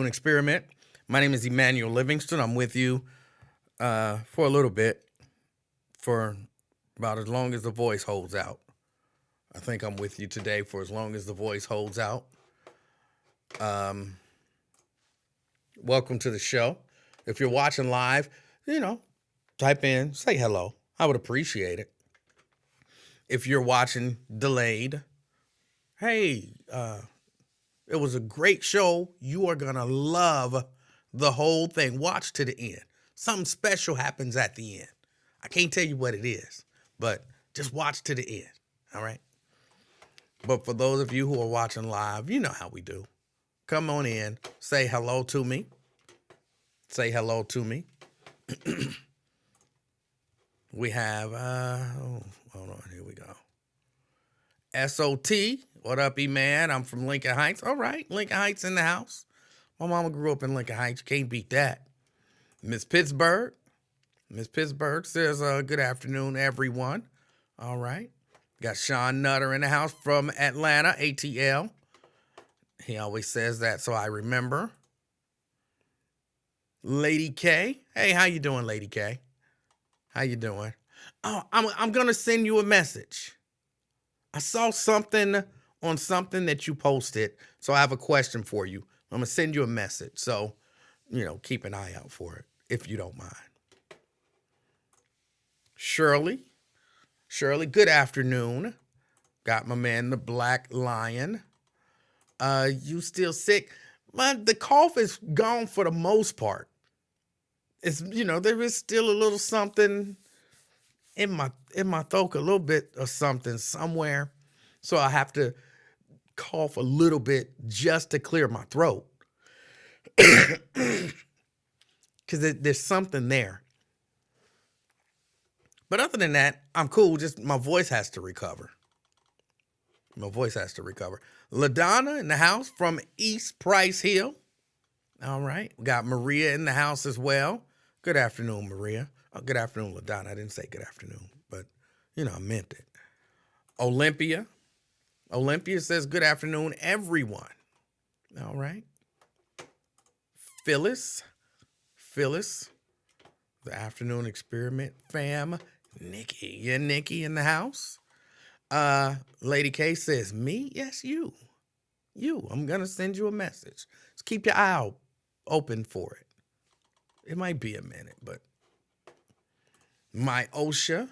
Experiment. My name is Emanuel Livingston. I'm with you for a little bit, for about as long as the voice holds out. I think I'm with you today for as long as the voice holds out. Um, Welcome to the show. If you're watching live, type in, say hello. I would appreciate it. If you're watching delayed, hey, it was a great show. You are going to love the whole thing. Watch to the end. Something special happens at the end. I can't tell you what it is, but just watch to the end. All right. But for those of you who are watching live, you know how we do. Come on in. Say hello to me. Say hello to me. We have, hold on. Here we go. SOT. What up, E-Man? I'm from Lincoln Heights. All right. Lincoln Heights in the house. My mama grew up in Lincoln Heights. You can't beat that. Miss Pittsburgh. Miss Pittsburgh says, good afternoon, everyone. All right. Got Sean Nutter in the house from Atlanta, ATL. He always says that, so I remember. Lady K. Hey, how you doing, Lady K? How you doing? Oh, I'm going to send you a message. I saw something on something that you posted, so I have a question for you. I'm going to send you a message, so, keep an eye out for it, if you don't mind. Shirley, good afternoon. Got my man, the Black Lion. You still sick? The cough is gone for the most part. It's, there is still a little something in my throat, a little bit of something somewhere. So I have to cough a little bit just to clear my throat. Because there's something there. But other than that, I'm cool. Just my voice has to recover. LaDonna in the house from East Price Hill. All right. We got Maria in the house as well. Good afternoon, Maria. Oh, good afternoon, LaDonna. I didn't say good afternoon, but, I meant it. Olympia says good afternoon, everyone. All right. Phyllis, the afternoon experiment fam. Nikki, Nikki in the house. Lady K says, me? Yes, you. I'm going to send you a message. Just keep your eye open for it. It might be a minute, but. My Osha,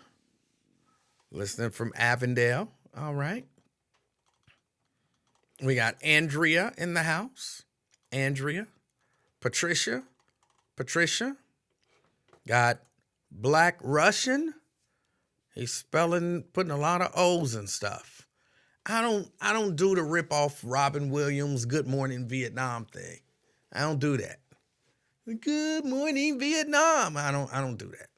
listening from Avondale. All right. We got Andrea in the house. Andrea. Patricia. Got Black Russian. He's putting a lot of O's and stuff. I don't do the rip off Robin Williams Good Morning Vietnam thing. I don't do that. Good morning Vietnam. I don't do that.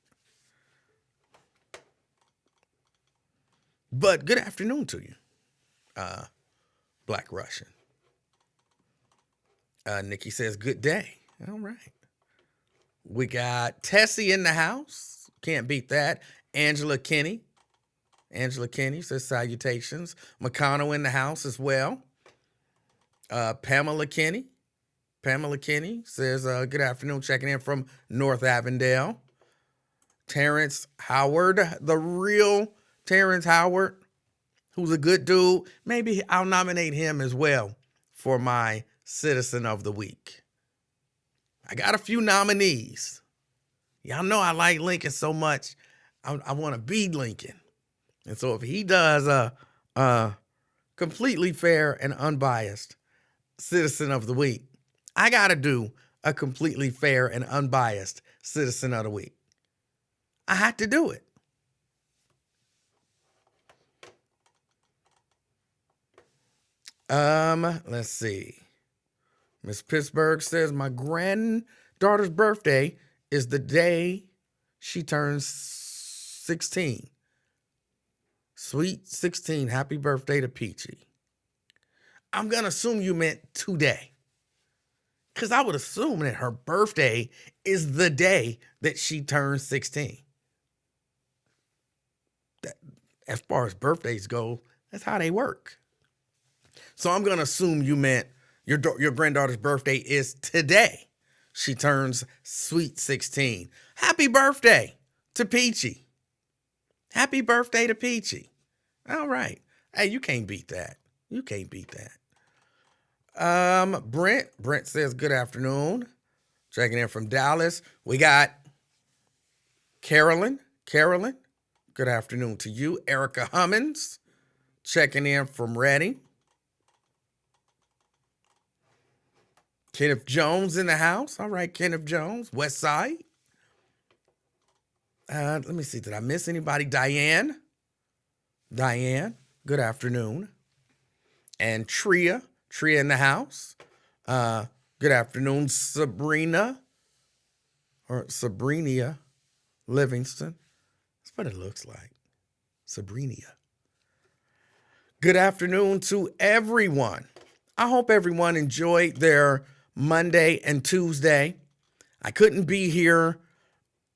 But good afternoon to you, Black Russian. Nikki says good day. All right. We got Tessie in the house. Can't beat that. Angela Kinney says salutations. McConnell in the house as well. Pamela Kinney says good afternoon, checking in from North Avondale. Terrence Howard, the real Terrence Howard, who's a good dude. Maybe I'll nominate him as well for my Citizen of the Week. I got a few nominees. Y'all know I like Lincoln so much. I want to be Lincoln. And so if he does a completely fair and unbiased Citizen of the Week, I got to do a completely fair and unbiased Citizen of the Week. I had to do it. Let's see. Miss Pittsburgh says my granddaughter's birthday is the day she turns 16. Sweet 16. Happy birthday to Peachy. I'm going to assume you meant today. Because I would assume that her birthday is the day that she turns 16. As far as birthdays go, that's how they work. So I'm going to assume you meant Your granddaughter's birthday is today. She turns sweet 16. Happy birthday to Peachy. Happy birthday to Peachy. All right. Hey, you can't beat that. You can't beat that. Brent says good afternoon. Checking in from Dallas. We got Carolyn, good afternoon to you. Erica Hummins, checking in from Reading. Kenneth Jones in the house. All right, Kenneth Jones, West Side. Let me see, did I miss anybody? Diane, good afternoon. And Tria in the house. Good afternoon, Sabrina Livingston. That's what it looks like. Sabrina. Good afternoon to everyone. I hope everyone enjoyed their Monday and Tuesday. I couldn't be here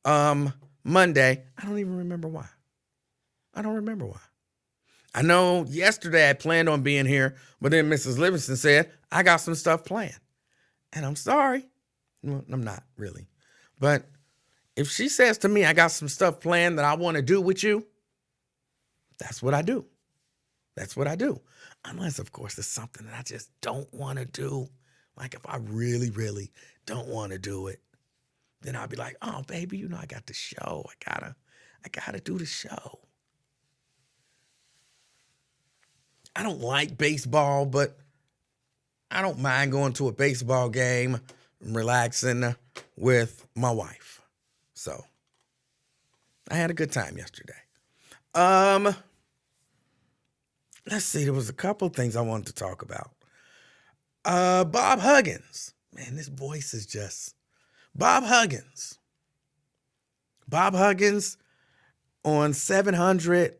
Monday. I don't even remember why. I know yesterday I planned on being here, but then Mrs. Livingston said, I got some stuff planned. And I'm sorry. Well, I'm not really. But if she says to me, I got some stuff planned that I want to do with you, that's what I do. Unless, of course, it's something that I just don't want to do. Like if I really, really don't want to do it, then I'll be like, oh, baby, I got the show. I gotta do the show. I don't like baseball, but I don't mind going to a baseball game and relaxing with my wife. So I had a good time yesterday. Let's see, there was a couple things I wanted to talk about. Bob Huggins. Man, this voice is just... Bob Huggins on 700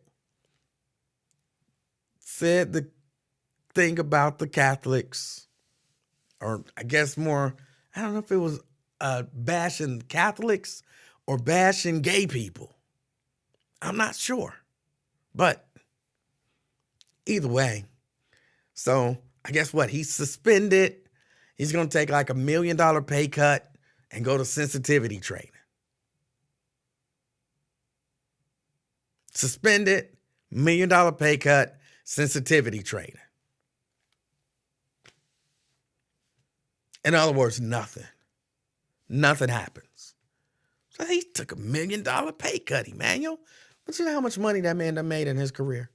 said the thing about the Catholics, or I guess more, I don't know if it was bashing Catholics or bashing gay people. I'm not sure. But either way, so I guess what? He's suspended. He's going to take like $1 million pay cut and go to sensitivity training. Suspended, $1 million pay cut, sensitivity training. In other words, nothing. Nothing happens. So he took $1 million pay cut, Emanuel. But you know how much money that man done made in his career?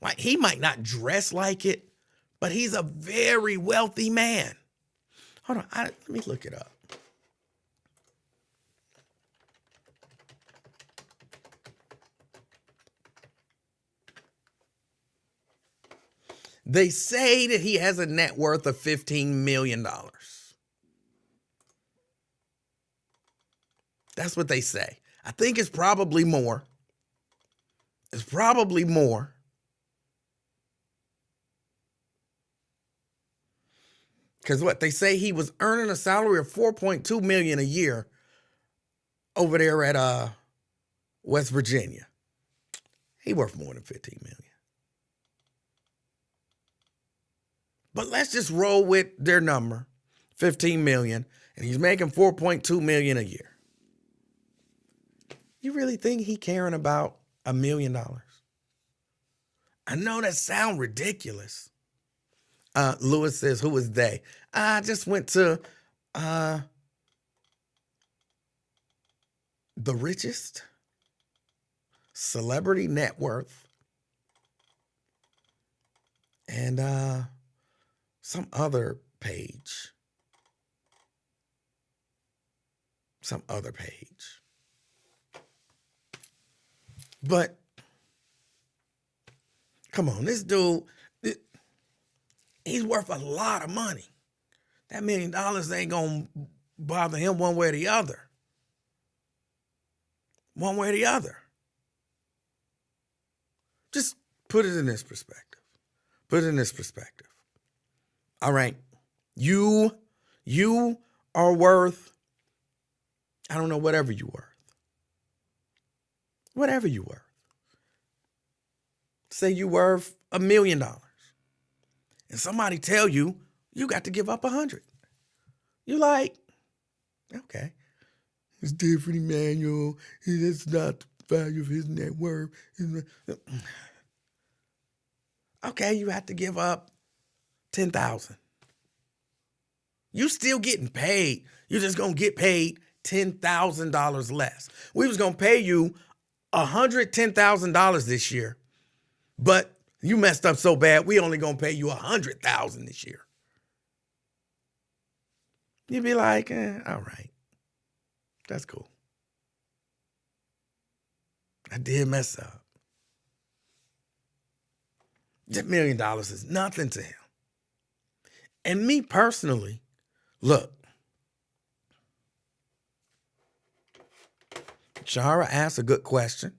Like, he might not dress like it, but he's a very wealthy man. Hold on, let me look it up. They say that he has a net worth of $15 million. That's what they say. I think it's probably more. Because what they say, he was earning a salary of $4.2 million a year over there at West Virginia. He worth more than $15 million. But let's just roll with their number, $15 million, and he's making $4.2 million a year. You really think he caring about $1 million? I know that sounds ridiculous. Lewis says, who is they? I just went to the richest celebrity net worth and some other page. But come on, this dude, he's worth a lot of money. That $1 million ain't gonna bother him one way or the other. Just put it in this perspective. All right. You are worth, I don't know, whatever you're worth. Say you're worth $1 million. and somebody tell you, you got to give up 100. You like, okay. It's different, Emanuel. That's not the value of his net worth. Okay, you have to give up 10,000. You still getting paid. You're just gonna get paid $10,000 less. We was gonna pay you $110,000 this year, but you messed up so bad, we only gonna pay you $100,000 this year. You'd be like, all right, that's cool. I did mess up. That $1 million is nothing to him. And me personally, look, Shara asked a good question.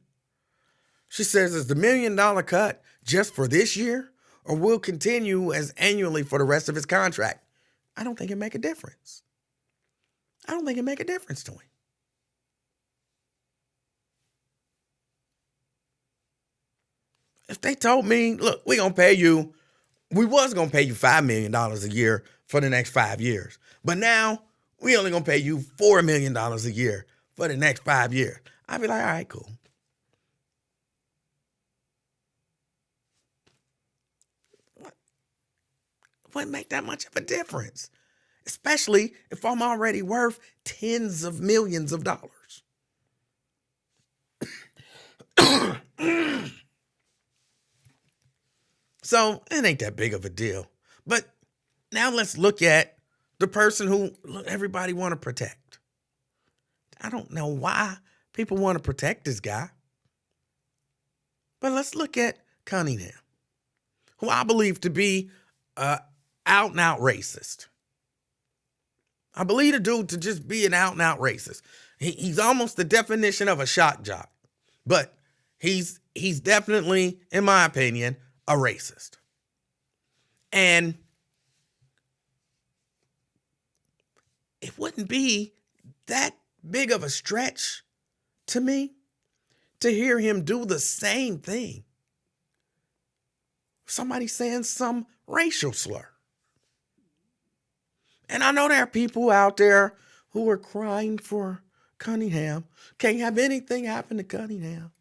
She says, is the $1 million cut just for this year or will continue as annually for the rest of his contract? I don't think it make a difference. I don't think it make a difference to him. If they told me, look, we was going to pay you $5 million a year for the next 5 years. But now we only going to pay you $4 million a year for the next 5 years. I'd be like, all right, cool. Wouldn't make that much of a difference, especially if I'm already worth tens of millions of dollars. So it ain't that big of a deal. But now let's look at the person who everybody want to protect. I don't know why people want to protect this guy. But let's look at Cunningham, who I believe to be out and out racist. I believe the dude to just be an out and out racist. He's almost the definition of a shock jock. But he's definitely, in my opinion, a racist. And it wouldn't be that big of a stretch to me to hear him do the same thing. Somebody saying some racial slur. And I know there are people out there who are crying for Cunningham. Can't have anything happen to Cunningham.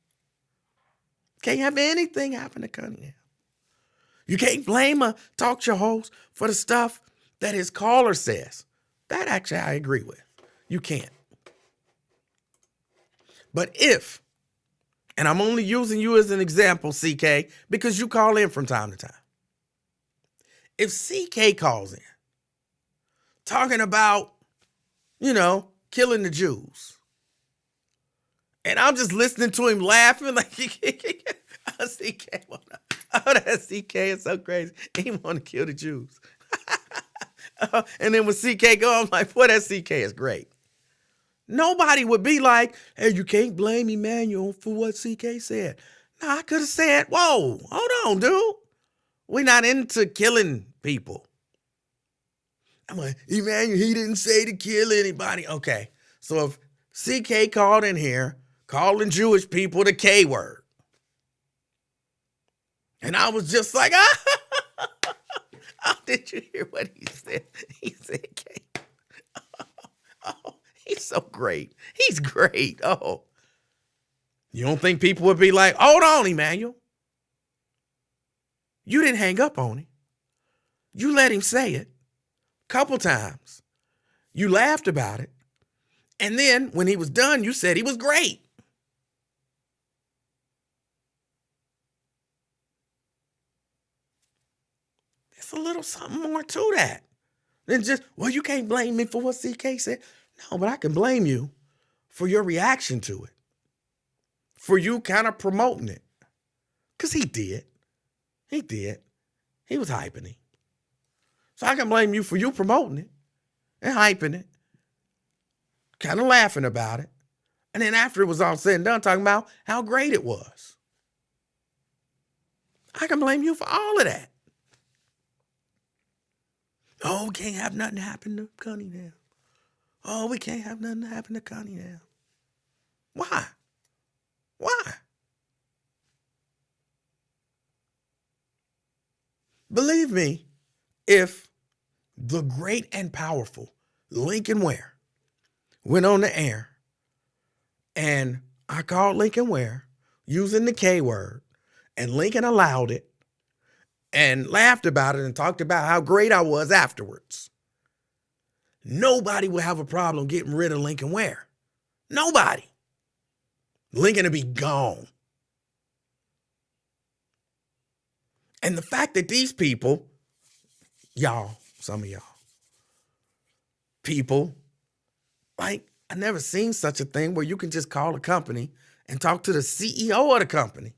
Can't have anything happen to Cunningham. You can't blame a talk show host for the stuff that his caller says. That actually I agree with. You can't. But if, and I'm only using you as an example, CK, because you call in from time to time. If CK calls in talking about, killing the Jews, and I'm just listening to him laughing like, CK, that CK is so crazy. He want to kill the Jews. And then when CK go, I'm like, boy, that CK is great. Nobody would be like, hey, you can't blame Emanuel for what CK said. No, I could have said, whoa, hold on, dude. We're not into killing people. I'm like, Emanuel, he didn't say to kill anybody. Okay, so if CK called in here, calling Jewish people the K word, and I was just like, oh, did you hear what he said? He said K. Oh, he's so great. He's great. Oh, you don't think people would be like, hold on, Emanuel. You didn't hang up on him. You let him say it a couple times. You laughed about it. And then when he was done, you said he was great. There's a little something more to that than just, well, you can't blame me for what CK said. No, but I can blame you for your reaction to it. For you kind of promoting it. Because he did. He did. He was hyping it. So I can blame you for you promoting it and hyping it. Kind of laughing about it. And then after it was all said and done, talking about how great it was. I can blame you for all of that. Oh, we can't have nothing happen to Cunningham. Oh, we can't have nothing happen to Cunningham. Why? Why? Believe me, if the great and powerful Lincoln Ware went on the air and I called Lincoln Ware using the K word and Lincoln allowed it and laughed about it and talked about how great I was afterwards, nobody would have a problem getting rid of Lincoln Ware. Nobody. Lincoln would be gone. And the fact that these people, y'all, some of y'all, people, like, I never seen such a thing where you can just call a company and talk to the CEO of the company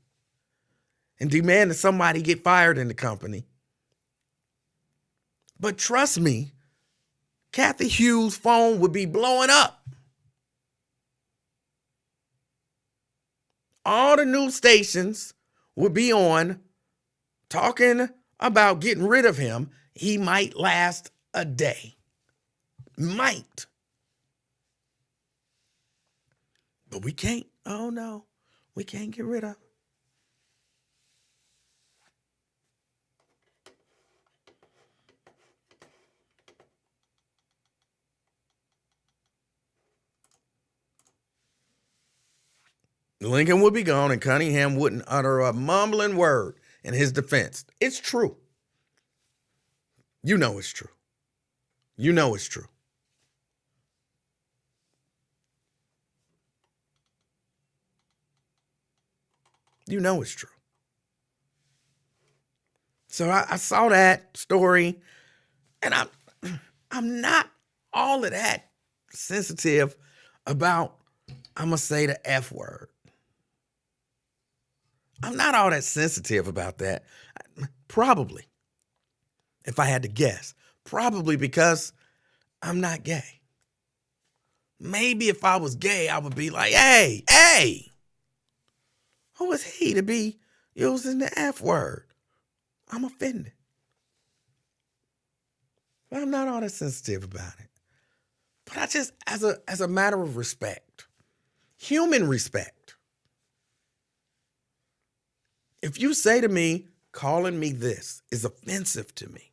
and demand that somebody get fired in the company. But trust me, Kathy Hughes' phone would be blowing up. All the news stations would be on talking about getting rid of him. He might last a day. Might. But we can't. Oh, no. We can't get rid of him. Lincoln would be gone and Cunningham wouldn't utter a mumbling word in his defense. It's true. You know it's true. You know it's true. You know it's true. So I saw that story, and I'm not all of that sensitive about, I'm going to say the F word. I'm not all that sensitive about that. Probably, if I had to guess, probably because I'm not gay. Maybe if I was gay, I would be like, hey, who is he to be using the F word? I'm offended. But I'm not all that sensitive about it. But I just, as a matter of respect, human respect, if you say to me, calling me this is offensive to me,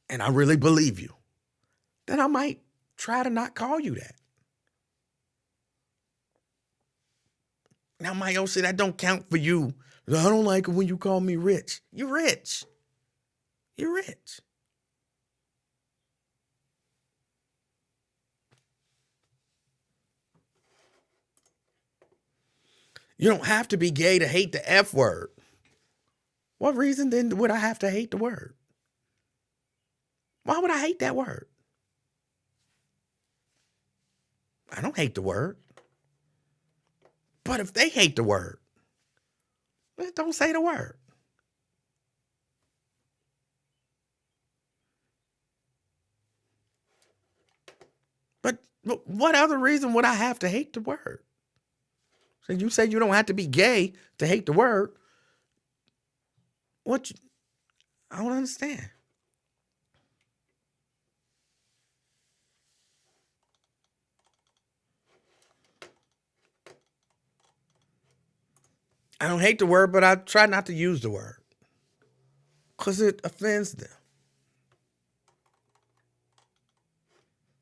and I really believe you, then I might try to not call you that. Now, my old shit, that don't count for you. I don't like it when you call me rich. You're rich. You're rich. You don't have to be gay to hate the F word. What reason then would I have to hate the word? Why would I hate that word? I don't hate the word. But if they hate the word, don't say the word. But what other reason would I have to hate the word? So you say you don't have to be gay to hate the word. I don't understand. I don't hate the word, but I try not to use the word because it offends them.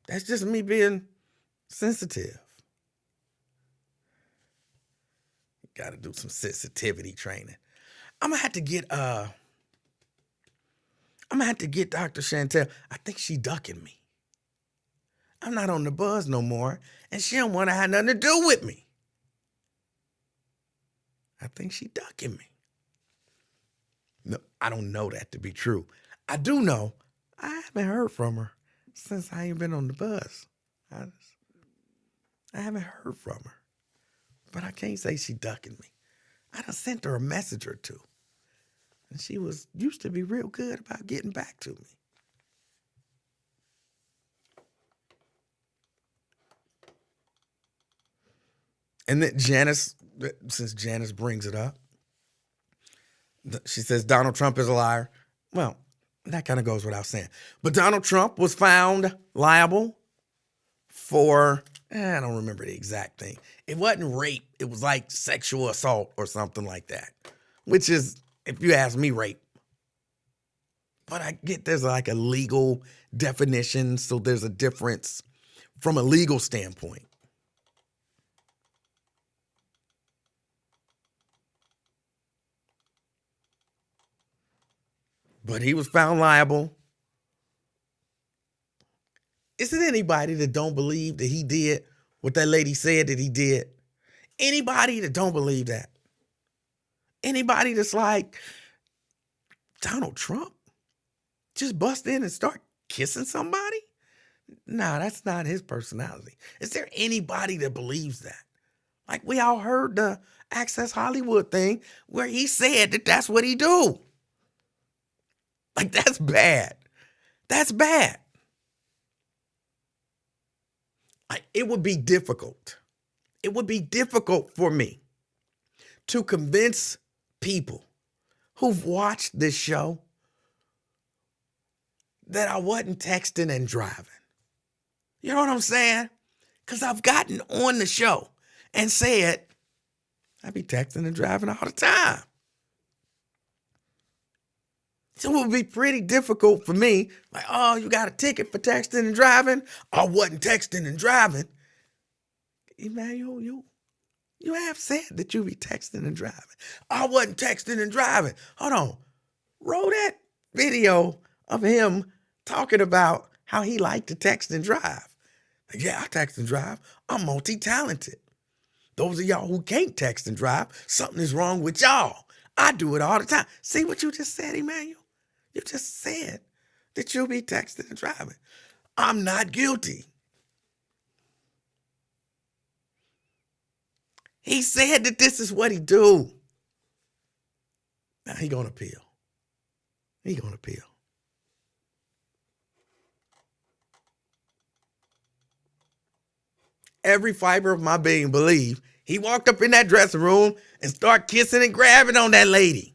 That's just me being sensitive. Got to do some sensitivity training. I'm gonna have to get Dr. Chantel. I think she ducking me. I'm not on the buzz no more, and she don't want to have nothing to do with me. I think she ducking me. No, I don't know that to be true. I do know I haven't heard from her since I ain't been on the bus. I haven't heard from her. But I can't say she ducking me. I done sent her a message or two. And she used to be real good about getting back to me. And then Janice, since Janice brings it up, she says Donald Trump is a liar. Well, that kind of goes without saying. But Donald Trump was found liable for, I don't remember the exact thing. It wasn't rape. It was like sexual assault or something like that, which is if you ask me, rape. But I get there's like a legal definition, so there's a difference from a legal standpoint. But he was found liable. Is it anybody that don't believe that he did what that lady said that he did? Anybody that don't believe that? Anybody that's like, Donald Trump just bust in and start kissing somebody? Nah, that's not his personality. Is there anybody that believes that? Like, we all heard the Access Hollywood thing where he said that that's what he do. Like, that's bad. That's bad. Like, it would be difficult. It would be difficult for me to convince people who've watched this show that I wasn't texting and driving. You know what I'm saying? Because I've gotten on the show and said, I be texting and driving all the time. So it would be pretty difficult for me. Like, oh, you got a ticket for texting and driving? I wasn't texting and driving. Emanuel, you have said that you be texting and driving. I wasn't texting and driving. Hold on. Roll that video of him talking about how he liked to text and drive. Like, yeah, I text and drive. I'm multi-talented. Those of y'all who can't text and drive, something is wrong with y'all. I do it all the time. See what you just said, Emanuel? You just said that you'll be texting and driving. I'm not guilty. He said that this is what he do. Now he gonna appeal. He gonna appeal. Every fiber of my being believe he walked up in that dressing room and started kissing and grabbing on that lady.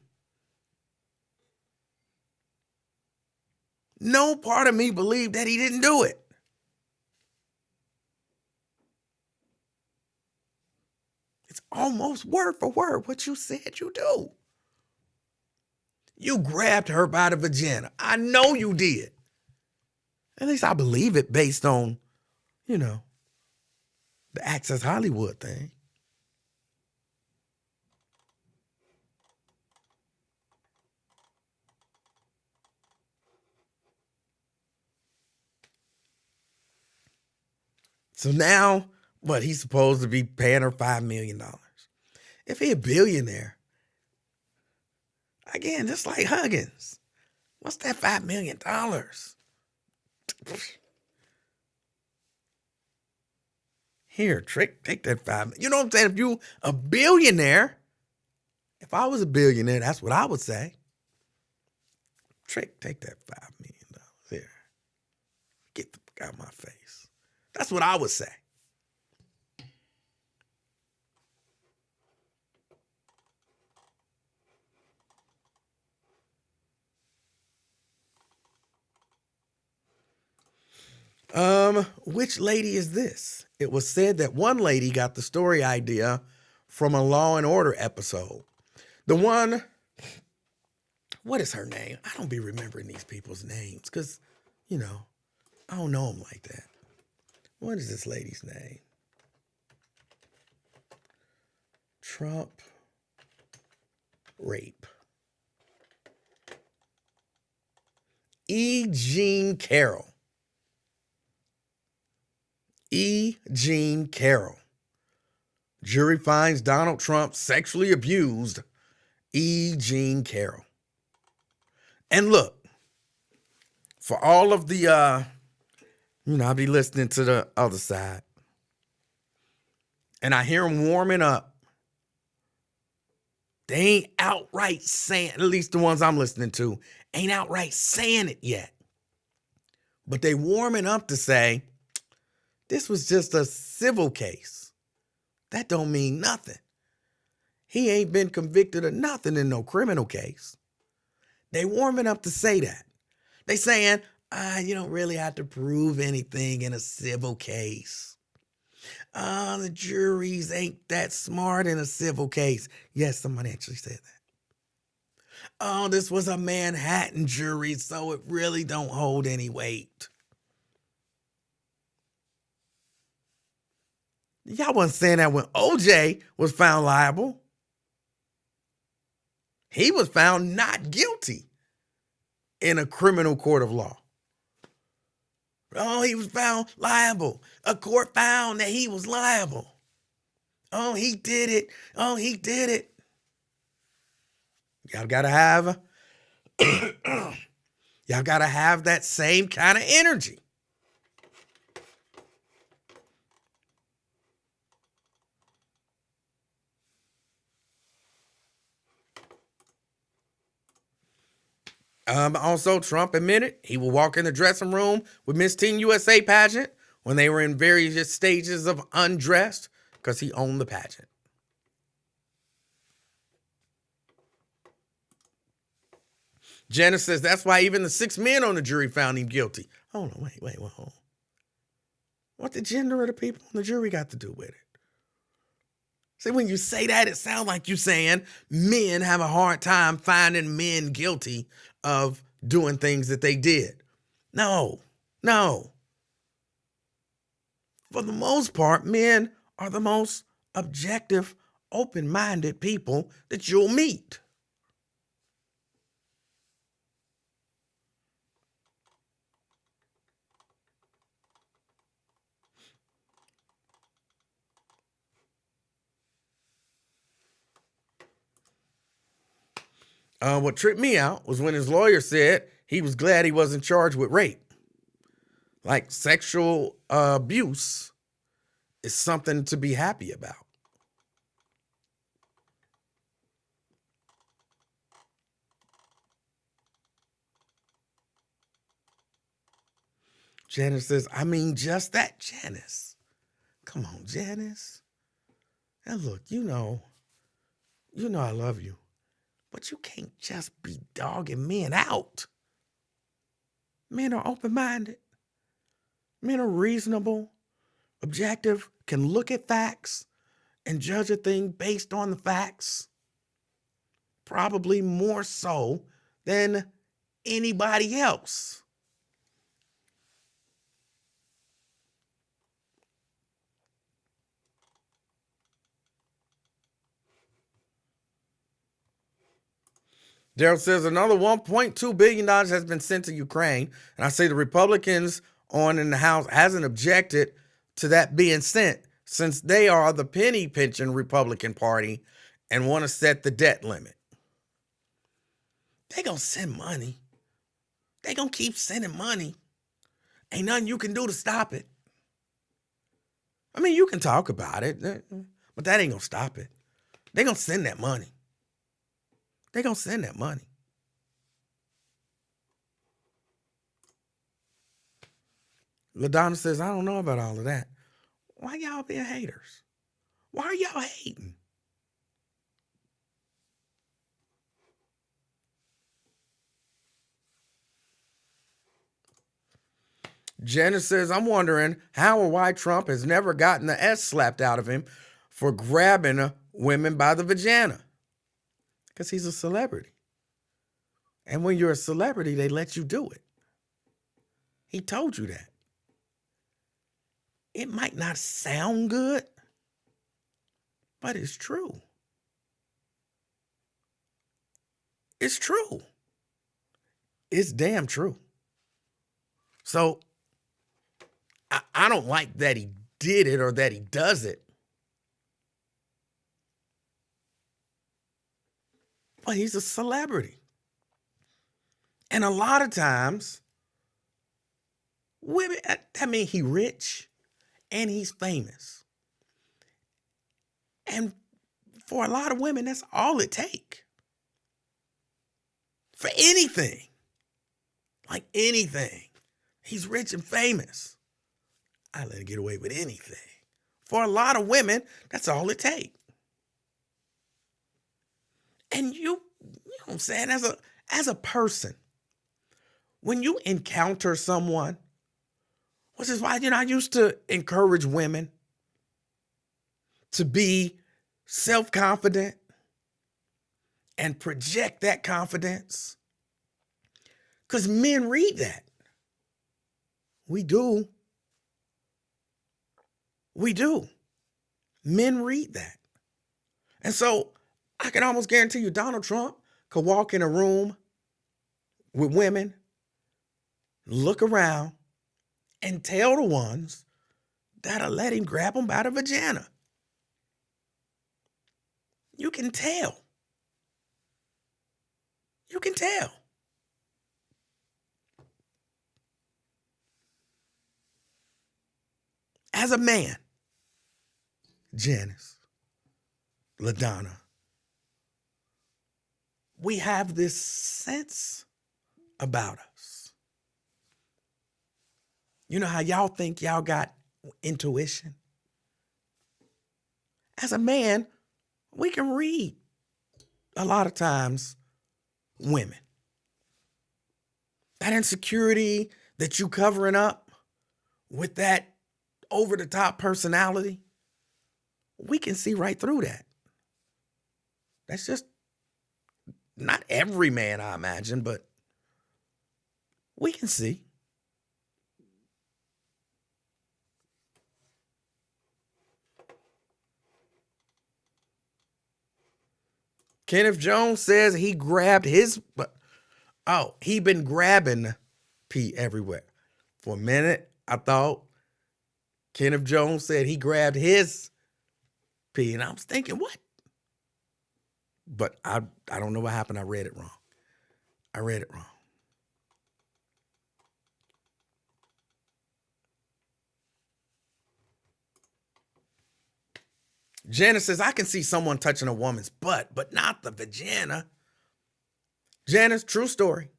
No part of me believed that he didn't do it. It's almost word for word what you said you do. You grabbed her by the vagina. I know you did. At least I believe it based on, the Access Hollywood thing. So now, he's supposed to be paying her $5 million. If he a billionaire, again, just like Huggins, what's that $5 million? Here, Trick, take that $5 million. You know what I'm saying? If you a billionaire, if I was a billionaire, that's what I would say. Trick, take that $5 million. Here. Get the fuck out of my face. That's what I would say. Which lady is this? It was said that one lady got the story idea from a Law and Order episode. The one, what is her name? I don't be remembering these people's names because, I don't know them like that. What is this lady's name? Trump rape. E. Jean Carroll. E. Jean Carroll. Jury finds Donald Trump sexually abused E. Jean Carroll. And look, for all of the, I'll be listening to the other side. And I hear them warming up. They ain't outright saying, at least the ones I'm listening to, ain't outright saying it yet. But they warming up to say, this was just a civil case. That don't mean nothing. He ain't been convicted of nothing in no criminal case. They warming up to say that. They saying, you don't really have to prove anything in a civil case. The juries ain't that smart in a civil case. Yes, somebody actually said that. Oh, this was a Manhattan jury, so it really don't hold any weight. Y'all wasn't saying that when OJ was found liable. He was found not guilty in a criminal court of law. Oh, he was found liable. A court found that he was liable. Oh, he did it. Oh, he did it. Y'all gotta have y'all gotta have that same kind of energy. Also, Trump admitted he will walk in the dressing room with Miss Teen USA pageant when they were in various stages of undressed because he owned the pageant. Janice says that's why even the 6 men on the jury found him guilty. Hold on, wait, hold on. What the gender of the people on the jury got to do with it? See, when you say that, it sounds like you're saying men have a hard time finding men guilty of doing things that they did. No. For the most part, men are the most objective, open-minded people that you'll meet. What tripped me out was when his lawyer said he was glad he wasn't charged with rape. Like sexual abuse is something to be happy about. Janice says, I mean, just that, Janice. Come on, Janice. And look, you know I love you. But you can't just be dogging men out. Men are open-minded. Men are reasonable, objective, can look at facts and judge a thing based on the facts. Probably more so than anybody else. Daryl says another $1.2 billion has been sent to Ukraine. And I say the Republicans in the House hasn't objected to that being sent since they are the penny pinching Republican Party and want to set the debt limit. They gonna send money. They gonna keep sending money. Ain't nothing you can do to stop it. I mean, you can talk about it, but that ain't gonna stop it. They gonna send that money. They're going to send that money. LaDonna says, I don't know about all of that. Why y'all being haters? Why are y'all hating? Janice says, I'm wondering how or why Trump has never gotten the S slapped out of him for grabbing women by the vagina. Because he's a celebrity. And when you're a celebrity, they let you do it. He told you that. It might not sound good, but it's true. It's true. It's damn true. So I don't like that he did it or that he does it. But he's a celebrity. And a lot of times, women, I mean, he's rich and he's famous. And for a lot of women, that's all it takes. For anything. Like anything. He's rich and famous. I let him get away with anything. For a lot of women, that's all it takes. And you know what I'm saying, as a person, when you encounter someone, which is why, I used to encourage women to be self-confident and project that confidence? Because men read that. We do. We do. Men read that. And so I can almost guarantee you Donald Trump could walk in a room with women, look around, and tell the ones that'll let him grab them by the vagina. You can tell. You can tell. As a man, Janice, LaDonna, we have this sense about us. You know how y'all think y'all got intuition? As a man, we can read a lot of times women. That insecurity that you covering up with that over-the-top personality, we can see right through that. That's just not every man, I imagine, but we can see. Kenneth Jones says he grabbed his, he been grabbing pee everywhere. For a minute, I thought Kenneth Jones said he grabbed his pee, and I was thinking, what? But I don't know what happened. I read it wrong. Janice says, I can see someone touching a woman's butt, but not the vagina. Janice, true story.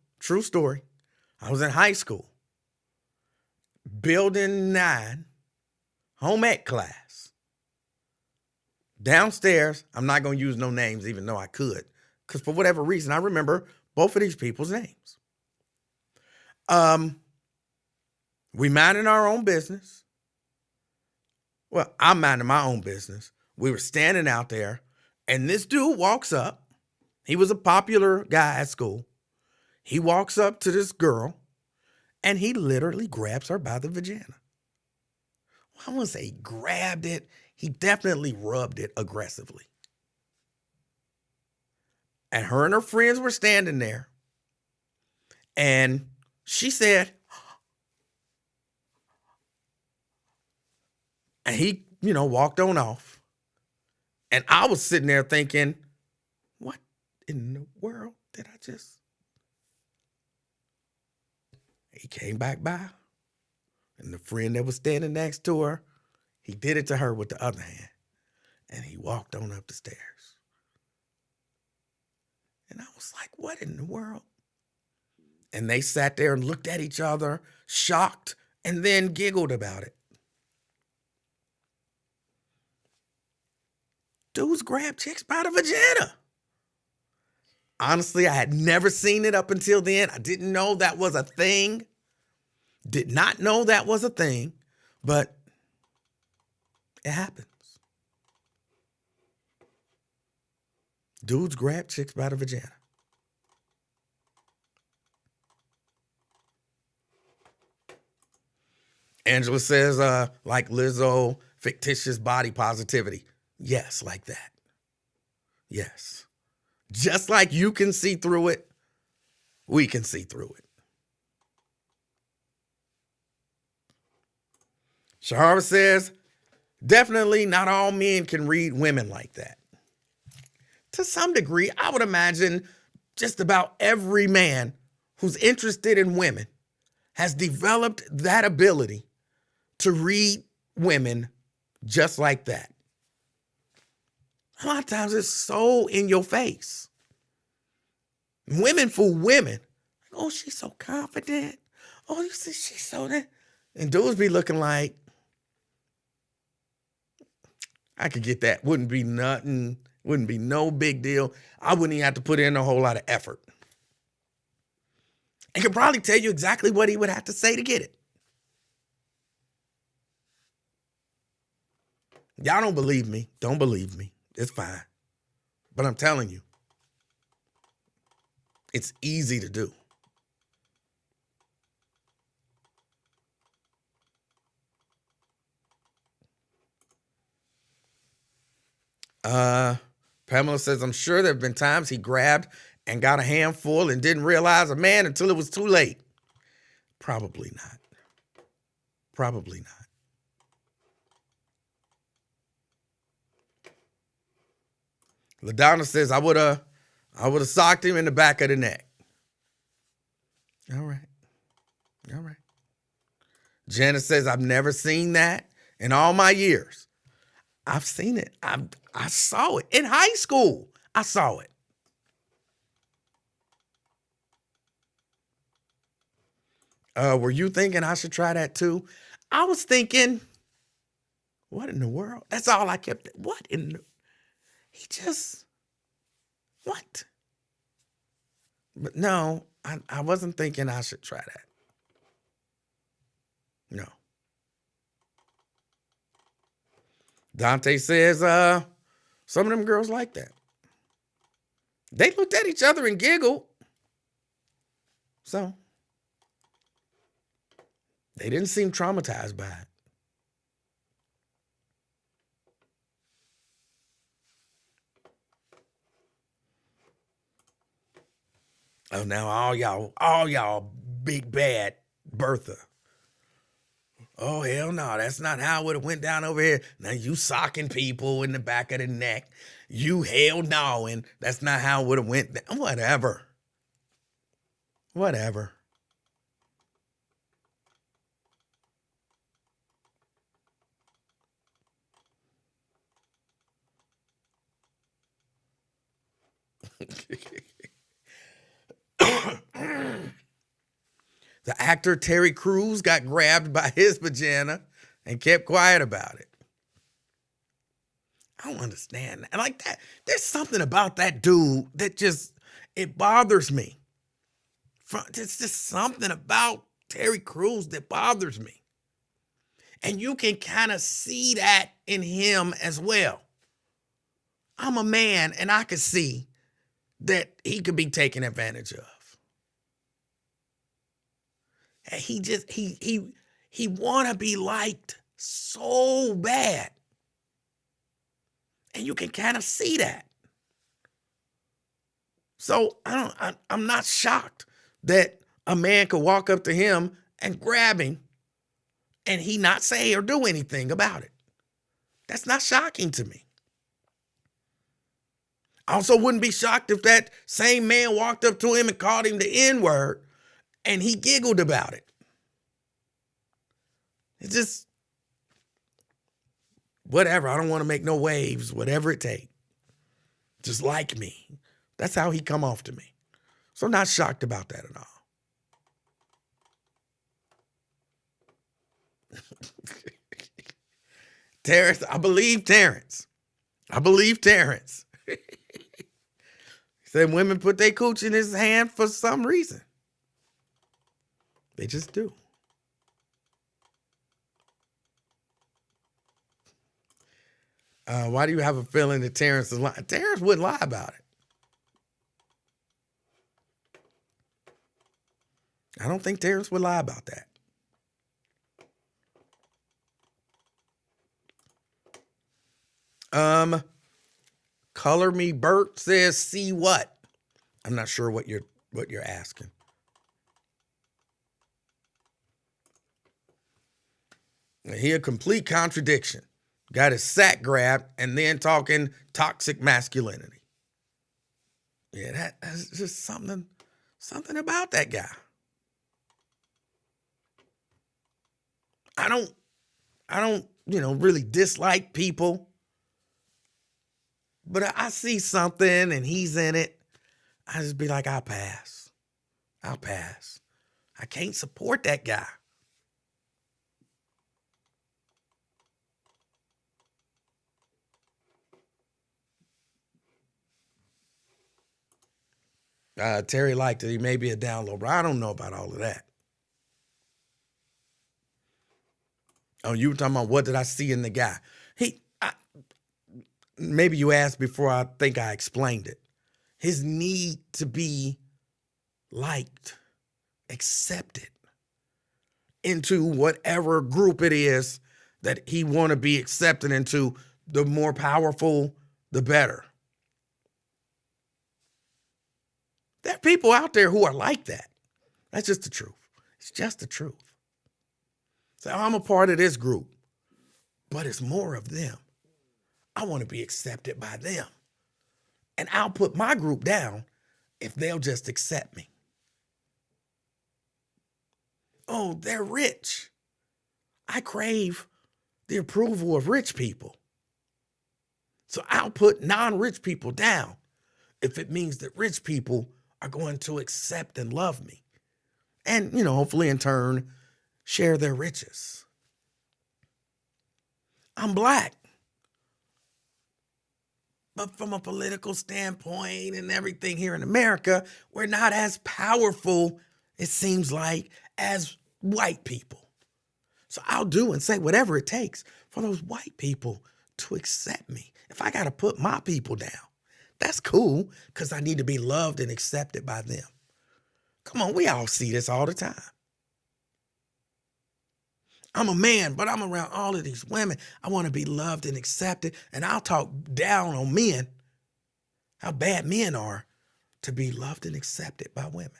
I was in high school, building 9, home ec class. Downstairs, I'm not going to use no names, even though I could, because for whatever reason, I remember both of these people's names. We minding our own business. Well, I'm minding my own business. We were standing out there, and this dude walks up. He was a popular guy at school. He walks up to this girl, and he literally grabs her by the vagina. Well, I wouldn't say he grabbed it. He definitely rubbed it aggressively. And her and her friends were standing there, and she said, and he, walked on off. And I was sitting there thinking, what in the world did I just? He came back by, and the friend that was standing next to her, he did it to her with the other hand, and he walked on up the stairs. And I was like, what in the world? And they sat there and looked at each other, shocked, and then giggled about it. Dudes grab chicks by the vagina. Honestly, I had never seen it up until then. I didn't know that was a thing. Did not know that was a thing, but it happens. Dudes grab chicks by the vagina. Angela says, like Lizzo, fictitious body positivity. Yes, like that. Yes. Just like you can see through it, we can see through it. Shahara says, definitely not all men can read women like that. To some degree, I would imagine just about every man who's interested in women has developed that ability to read women just like that. A lot of times it's so in your face. Women fool women. Oh, she's so confident. Oh, you see, she's so that. And dudes be looking like, I could get that. Wouldn't be nothing. Wouldn't be no big deal. I wouldn't even have to put in a whole lot of effort. And could probably tell you exactly what he would have to say to get it. Y'all don't believe me. Don't believe me. It's fine. But I'm telling you, It's easy to do. Uh, Pamela says, I'm sure there have been times he grabbed and got a handful and didn't realize a man until it was too late. Probably not. Probably not. LaDonna says, I would have socked him in the back of the neck. All right. All right. Janice says, I've never seen that in all my years. I've seen it. I saw it in high school. I saw it. Were you thinking I should try that too? I was thinking, what in the world? That's all I kept. What in the, he just, what? But no, I wasn't thinking I should try that. No. Dante says, some of them girls like that. They looked at each other and giggled. So they didn't seem traumatized by it. Oh, now all y'all big bad Bertha. Oh, hell no, that's not how it would have went down over here. Now you socking people in the back of the neck. You hell no, and that's not how it would have went down. Whatever. Whatever. The actor Terry Crews got grabbed by his vagina and kept quiet about it. I don't understand that. Like that, there's something about that dude that just, it bothers me. It's just something about Terry Crews that bothers me. And you can kind of see that in him as well. I'm a man and I can see that he could be taken advantage of. And he want to be liked so bad. And you can kind of see that. So I'm not shocked that a man could walk up to him and grab him and he not say or do anything about it. That's not shocking to me. I also wouldn't be shocked if that same man walked up to him and called him the N-word and he giggled about it. It's just, whatever. I don't want to make no waves, whatever it takes. Just like me. That's how he come off to me. So I'm not shocked about that at all. Terrence, I believe Terrence. He said women put their cooch in his hand for some reason. They just do. Why do you have a feeling that Terrence is lying? Terrence wouldn't lie about it. I don't think Terrence would lie about that. Color Me Bert says, see what? I'm not sure what you're asking. He a complete contradiction. Got his sack grabbed and then talking toxic masculinity. Yeah, that's just something about that guy. I don't, really dislike people. But I see something and he's in it. I just be like, I'll pass. I can't support that guy. Terry liked it. He may be a downloader. I don't know about all of that. Oh, you were talking about what did I see in the guy? Maybe you asked before I think I explained it. His need to be liked, accepted into whatever group it is that he want to be accepted into. The more powerful, the better. There are people out there who are like that. That's just the truth. It's just the truth. So I'm a part of this group, but it's more of them. I want to be accepted by them. And I'll put my group down if they'll just accept me. Oh, they're rich. I crave the approval of rich people. So I'll put non-rich people down if it means that rich people are going to accept and love me. And, hopefully in turn, share their riches. I'm Black. But from a political standpoint and everything here in America, we're not as powerful, it seems like, as white people. So I'll do and say whatever it takes for those white people to accept me. If I got to put my people down, that's cool, because I need to be loved and accepted by them. Come on, we all see this all the time. I'm a man, but I'm around all of these women. I want to be loved and accepted, and I'll talk down on men, how bad men are to be loved and accepted by women.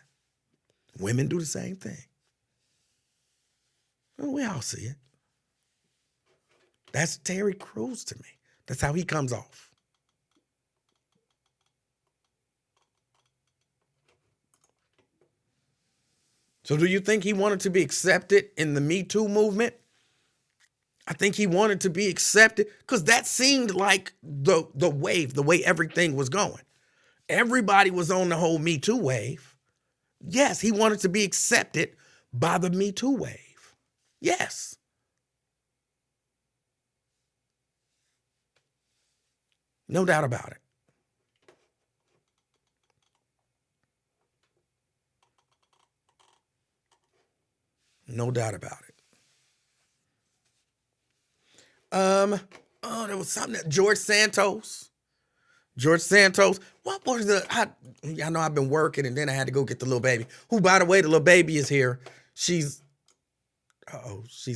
Women do the same thing. Well, we all see it. That's Terry Crews to me. That's how he comes off. So do you think he wanted to be accepted in the Me Too movement? I think he wanted to be accepted because that seemed like the wave, the way everything was going. Everybody was on the whole Me Too wave. Yes, he wanted to be accepted by the Me Too wave. Yes. No doubt about it. No doubt about it. There was something that George Santos. What was I know I've been working and then I had to go get the little baby. Who, by the way, the little baby is here. She's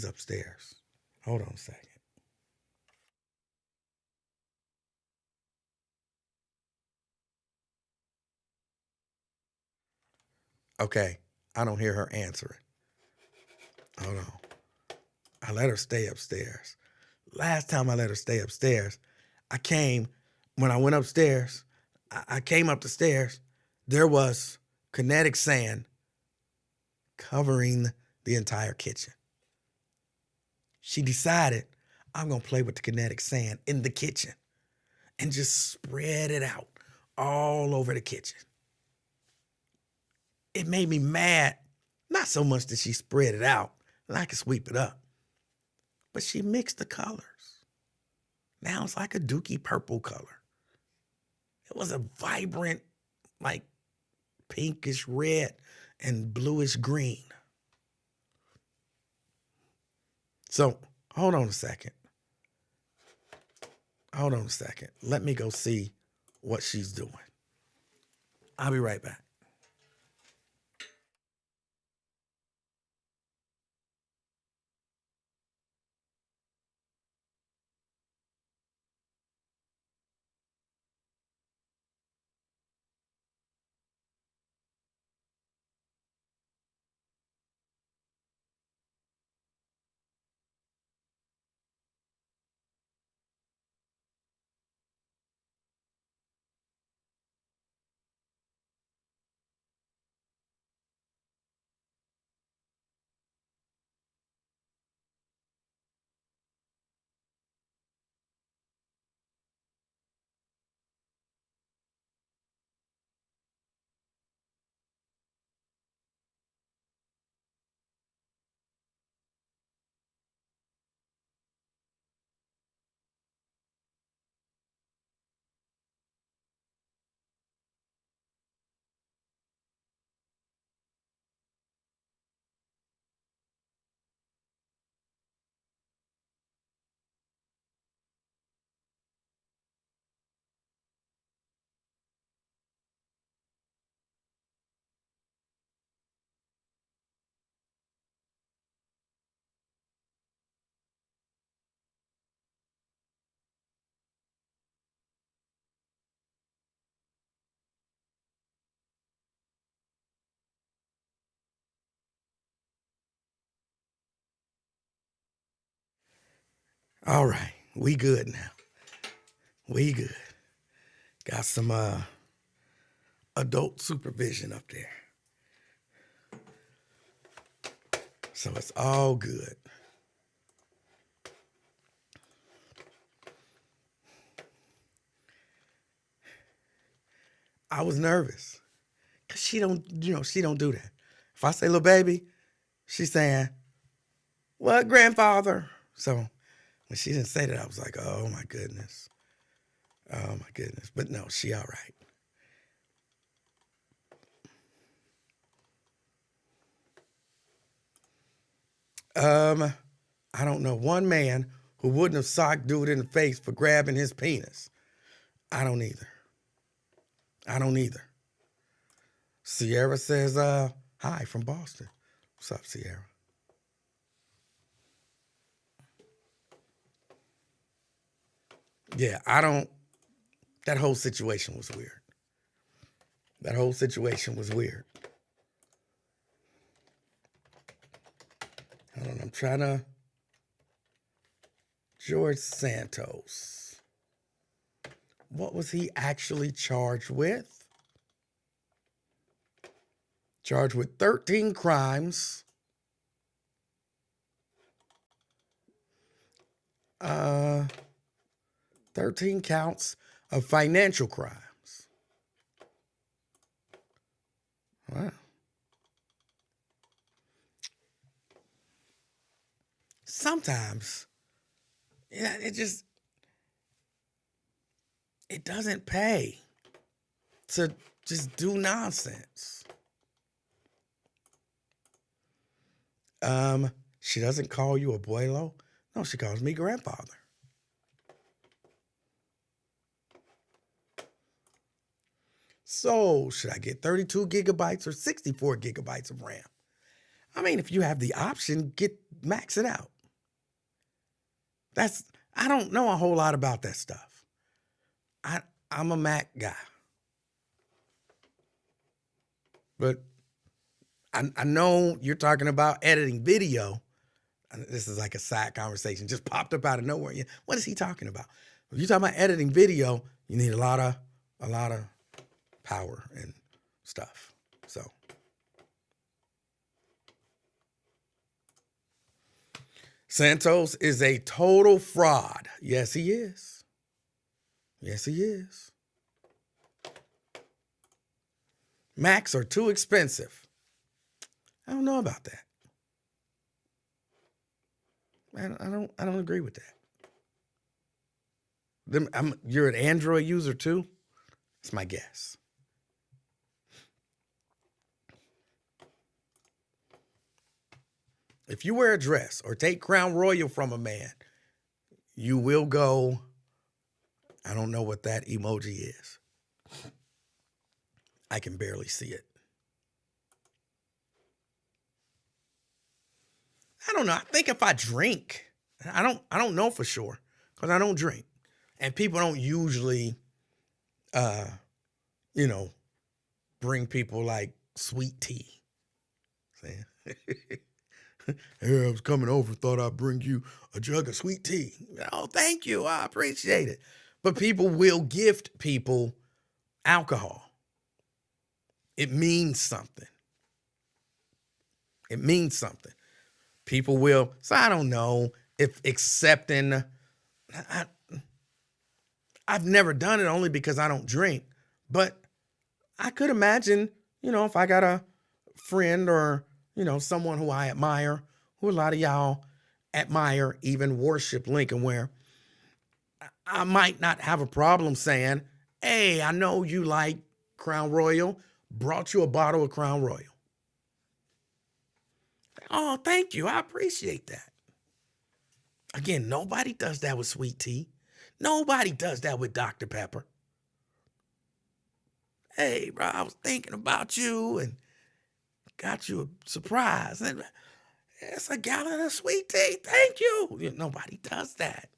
upstairs. Hold on a second. Okay, I don't hear her answering. Hold on. I let her stay upstairs. Last time I let her stay upstairs, when I went upstairs, I came up the stairs, there was kinetic sand covering the entire kitchen. She decided, I'm going to play with the kinetic sand in the kitchen and just spread it out all over the kitchen. It made me mad, not so much that she spread it out, and I could sweep it up, but she mixed the colors. Now it's like a dookie purple color. It was a vibrant, like pinkish red and bluish green. So hold on a second. Let me go see what she's doing. I'll be right back. All right, we good now. We good. Got some adult supervision up there. So it's all good. I was nervous because she don't do that. If I say little baby, she's saying, what, grandfather? So when she didn't say that, I was like, oh my goodness. Oh my goodness. But no, she all right. I don't know one man who wouldn't have socked dude in the face for grabbing his penis. I don't either. Sierra says, hi from Boston. What's up, Sierra? Yeah, that whole situation was weird. Hold on, I'm trying to. George Santos. What was he actually charged with? Charged with 13 crimes. 13 counts of financial crimes. Wow. Sometimes, yeah, it doesn't pay to just do nonsense. She doesn't call you abuelo. No, she calls me grandfather. So, should I get 32 gigabytes or 64 gigabytes of RAM? I mean, if you have the option, max it out. I don't know a whole lot about that stuff. I'm a Mac guy. But I know you're talking about editing video. This is like a side conversation, just popped up out of nowhere. What is he talking about? If you're talking about editing video, you need a lot of power and stuff. So Santos is a total fraud. Yes, he is. Yes, he is. Macs are too expensive. I don't know about that. I don't agree with that. You're an Android user too? That's my guess. If you wear a dress or take Crown Royal from a man, you will go, I don't know what that emoji is. I can barely see it. I don't know. I think if I drink, I don't know for sure because I don't drink. And people don't usually, bring people like sweet tea. Hey, I was coming over, thought I'd bring you a jug of sweet tea. Oh, thank you. I appreciate it. But people will gift people alcohol. It means something. People will. So I don't know if accepting. I've never done it only because I don't drink. But I could imagine, if I got a friend or, someone who I admire, who a lot of y'all admire, even worship Lincoln, where I might not have a problem saying, hey, I know you like Crown Royal, brought you a bottle of Crown Royal. Oh, thank you. I appreciate that. Again, nobody does that with sweet tea. Nobody does that with Dr. Pepper. Hey, bro, I was thinking about you and got you a surprise. And it's a gallon of sweet tea. Thank you. Nobody does that.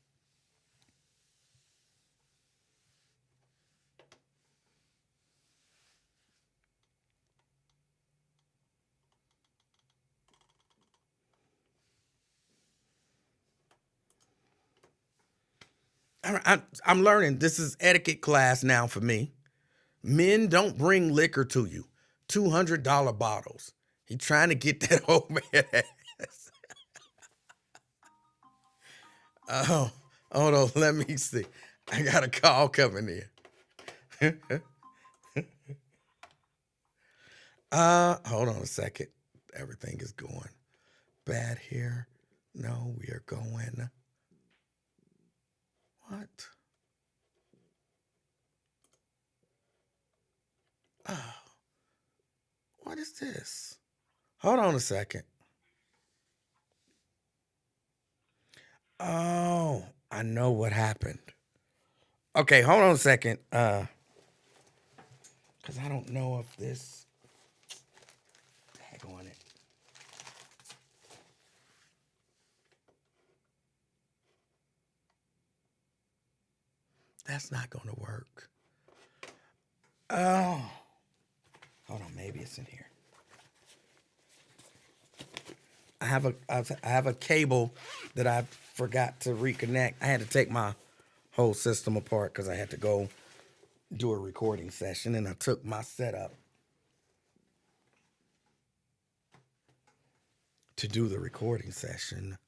I'm learning. This is etiquette class now for me. Men don't bring liquor to you. $200 bottles. He trying to get that old man ass. Oh, hold on. Let me see. I got a call coming in. Hold on a second. Everything is going bad here. No, we are going. What? Oh, what is this? Hold on a second. Oh, I know what happened. Okay, hold on a second. Cause I don't know if this tag on it. That's not gonna work. Oh, hold on. Maybe it's in here. I have a cable that I forgot to reconnect. I had to take my whole system apart because I had to go do a recording session, and I took my setup to do the recording session.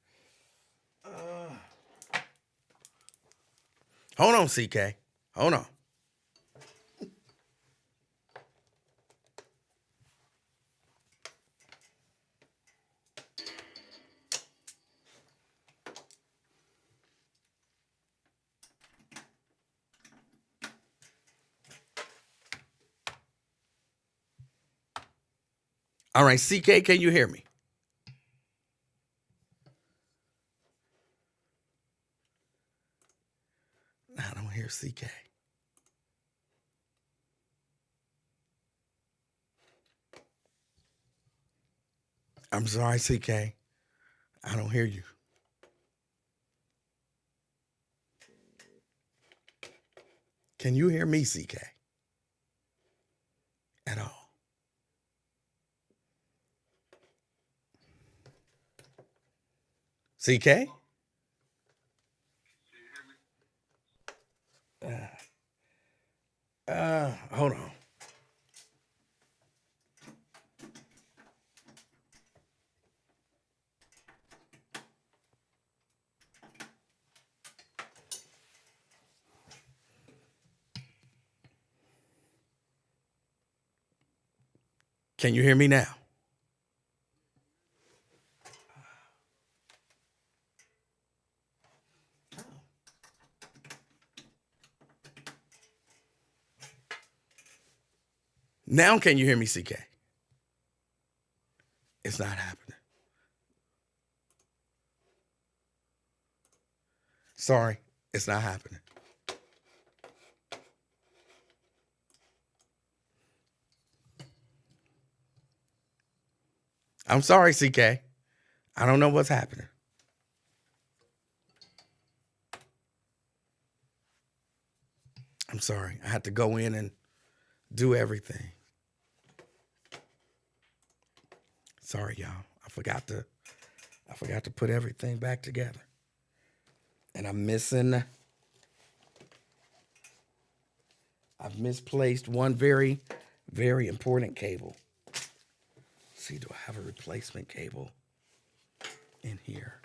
Hold on, CK. Hold on. All right, CK, can you hear me? I don't hear CK. I'm sorry, CK. I don't hear you. Can you hear me, CK? At all? CK? Hold on. Can you hear me now? Now can you hear me, CK? It's not happening. Sorry, it's not happening. I'm sorry, CK. I don't know what's happening. I'm sorry. I had to go in and do everything. Sorry, y'all. I forgot to put everything back together. And I've misplaced one very, very important cable. Let's see, do I have a replacement cable in here?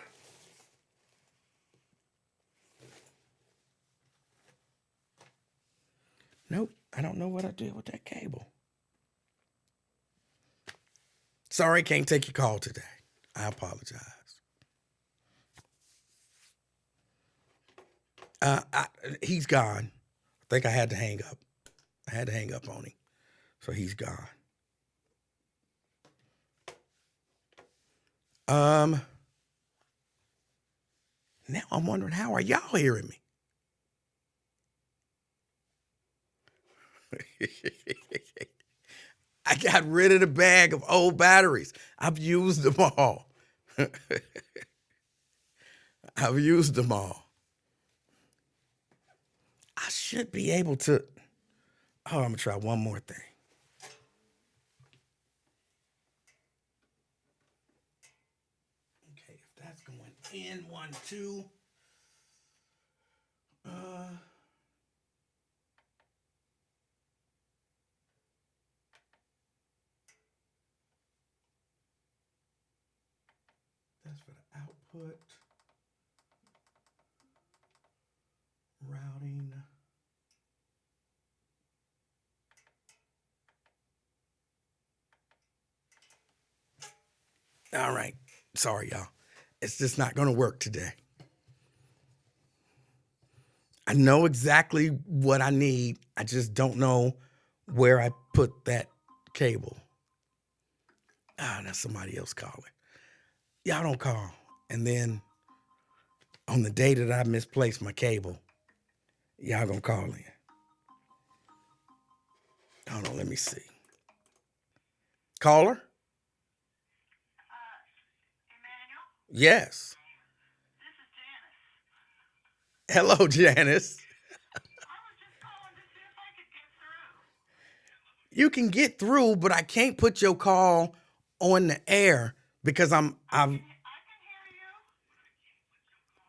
Nope, I don't know what I did with that cable. Sorry, can't take your call today. I apologize. He's gone. I think I had to hang up. I had to hang up on him. So he's gone. Now I'm wondering, how are y'all hearing me? I got rid of the bag of old batteries. I've used them all. I've used them all. I should be able to. Oh, I'm going to try one more thing. Okay, if that's going in 1, 2. That's for the output. Routing. All right. Sorry, y'all. It's just not going to work today. I know exactly what I need. I just don't know where I put that cable. That's somebody else calling. Y'all don't call. And then on the day that I misplaced my cable, y'all gonna call in. Hold on, let me see. Caller? Emanuel? Yes. This is Janice. Hello, Janice. I was just calling to see if I could get through. You can get through, but I can't put your call on the air because I can hear you.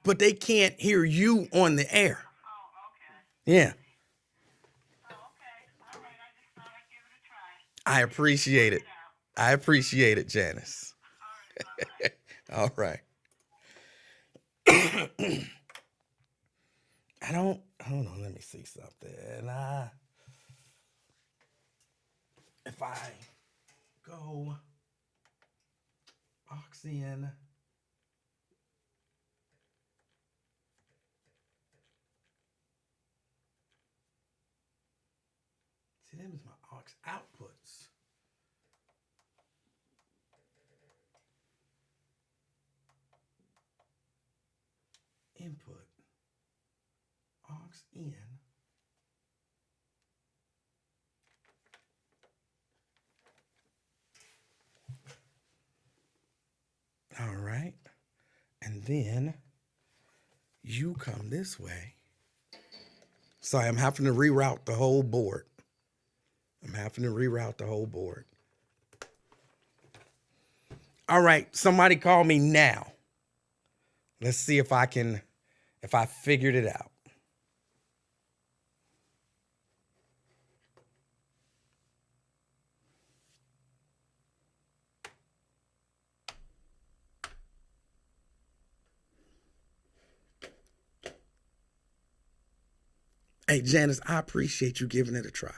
but they can't hear you on the air. Oh, okay. Yeah. Oh, okay. All right. I just thought I'd give it a try. I appreciate it. I appreciate it, Janice. All right. All right. Hold on, let me see something. If I go aux in, see, them is my aux outputs. Input, aux in. All right. And then you come this way. Sorry, I'm having to reroute the whole board. All right, somebody call me now. Let's see if I figured it out. Hey, Janice, I appreciate you giving it a try.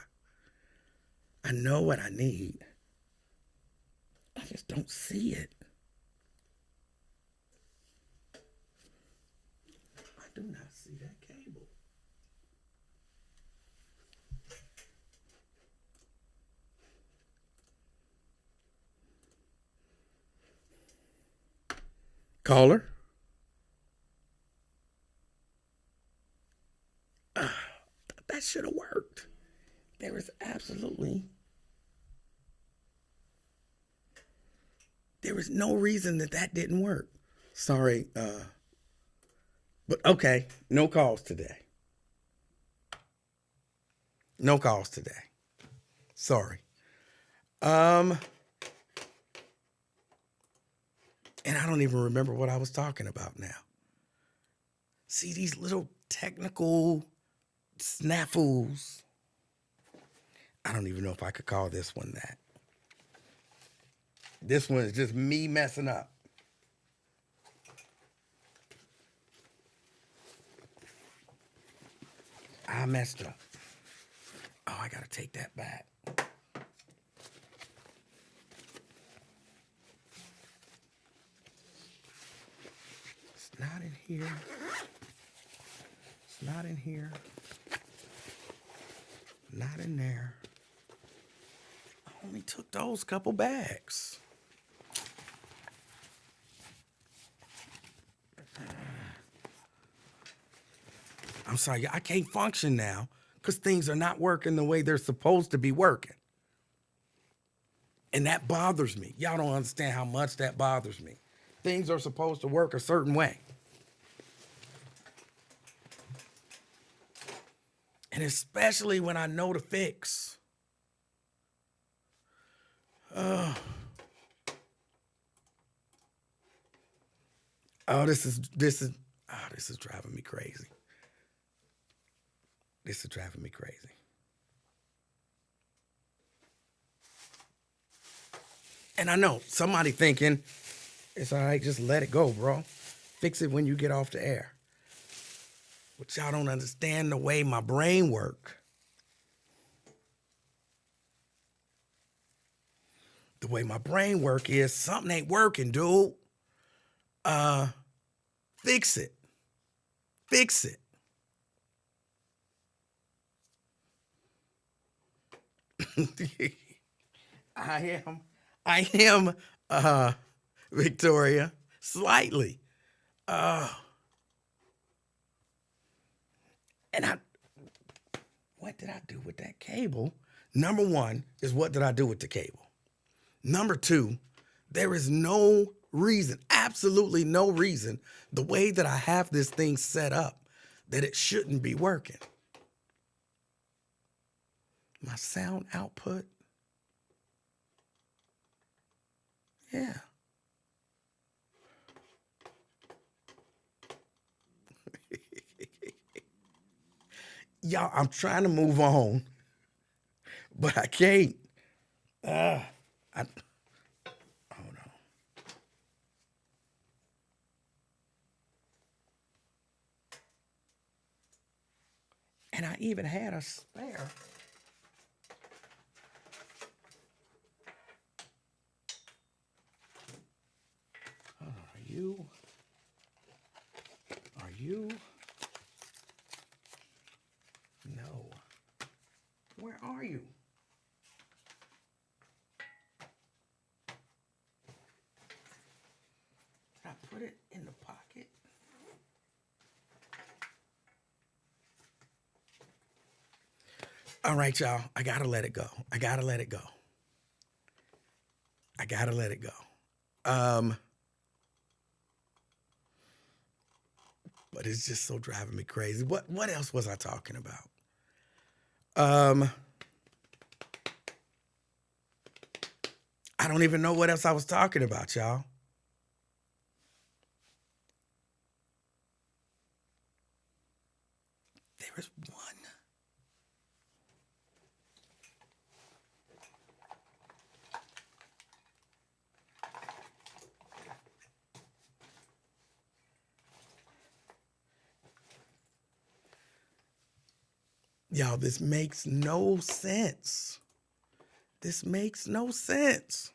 I know what I need. I just don't see it. I do not see that cable. Caller? That should have worked. There is no reason that didn't work. Sorry, but okay, no calls today. Sorry. And I don't even remember what I was talking about now. See, these little technical snafus. I don't even know if I could call this one that. This one is just me messing up. I messed up. Oh, I gotta take that back. It's not in here. It's not in here. Not in there. I only took those couple bags. I'm sorry, I can't function now because things are not working the way they're supposed to be working. And that bothers me. Y'all don't understand how much that bothers me. Things are supposed to work a certain way. And especially when I know the fix. Oh, this is driving me crazy. This is driving me crazy. And I know somebody thinking, It's all right. Just let it go, bro. Fix it when you get off the air. But y'all don't understand the way my brain work. The way my brain work is something ain't working, dude. Fix it. Fix it. I am, Victoria, slightly. And what did I do with that cable? Number one is, what did I do with the cable? Number two, there is no reason, absolutely no reason, the way that I have this thing set up, that it shouldn't be working. My sound output, yeah. Y'all, I'm trying to move on, but I can't. Hold on. And I even had a spare. Are you? No. Where are you? Did I put it in the pocket? All right, y'all. I gotta let it go. I gotta let it go. But it's just so driving me crazy. What else was I talking about? I don't even know what else I was talking about, y'all. There is one. Y'all, this makes no sense. This makes no sense.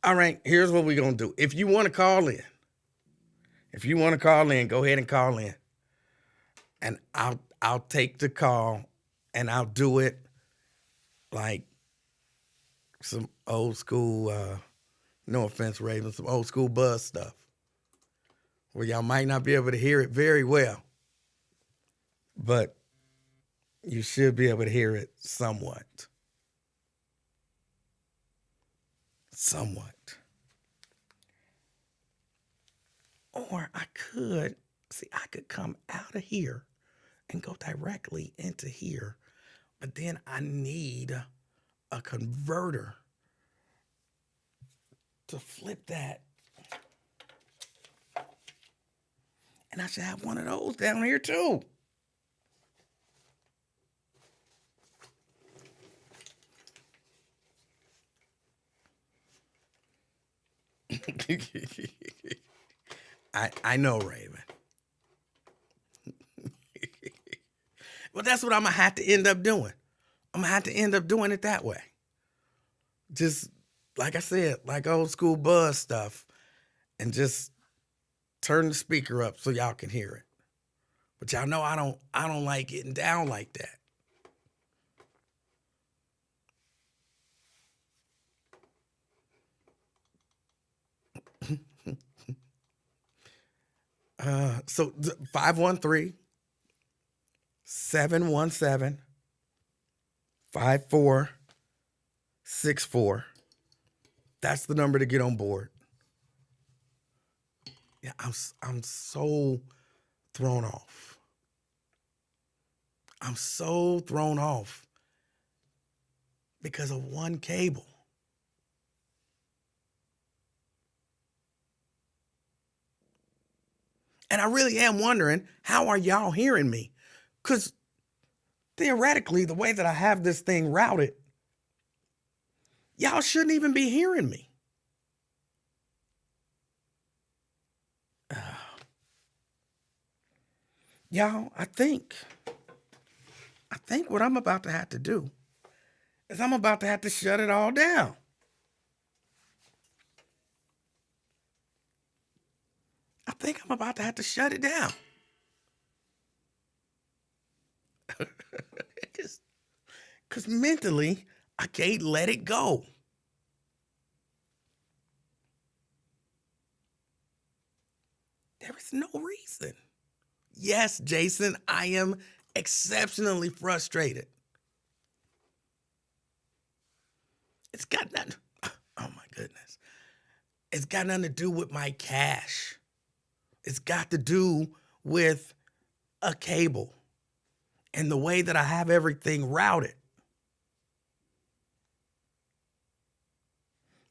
All right, here's what we're going to do. If you want to call in, go ahead and call in. And I'll take the call, and I'll do it like some old school, no offense, Raven, some old school buzz stuff, where y'all might not be able to hear it very well, but you should be able to hear it somewhat. Or I could come out of here and go directly into here, but then I need a converter to flip that. And I should have one of those down here too. I know, Raven. But that's what I'm going to have to end up doing. I'm going to have to end up doing it that way. Just, like I said, like old school buzz stuff. And just turn the speaker up so y'all can hear it. But y'all know I don't like getting down like that. So 513-717-5464. That's the number to get on board. Yeah, I'm so thrown off. I'm so thrown off because of one cable. And I really am wondering, how are y'all hearing me? Because theoretically, the way that I have this thing routed, y'all shouldn't even be hearing me. Y'all, I think what I'm about to have to do is I'm about to have to shut it all down. I think I'm about to have to shut it down. Because mentally, I can't let it go. There is no reason. Yes, Jason, I am exceptionally frustrated. It's got nothing. Oh my goodness. It's got nothing to do with my cash. It's got to do with a cable and the way that I have everything routed.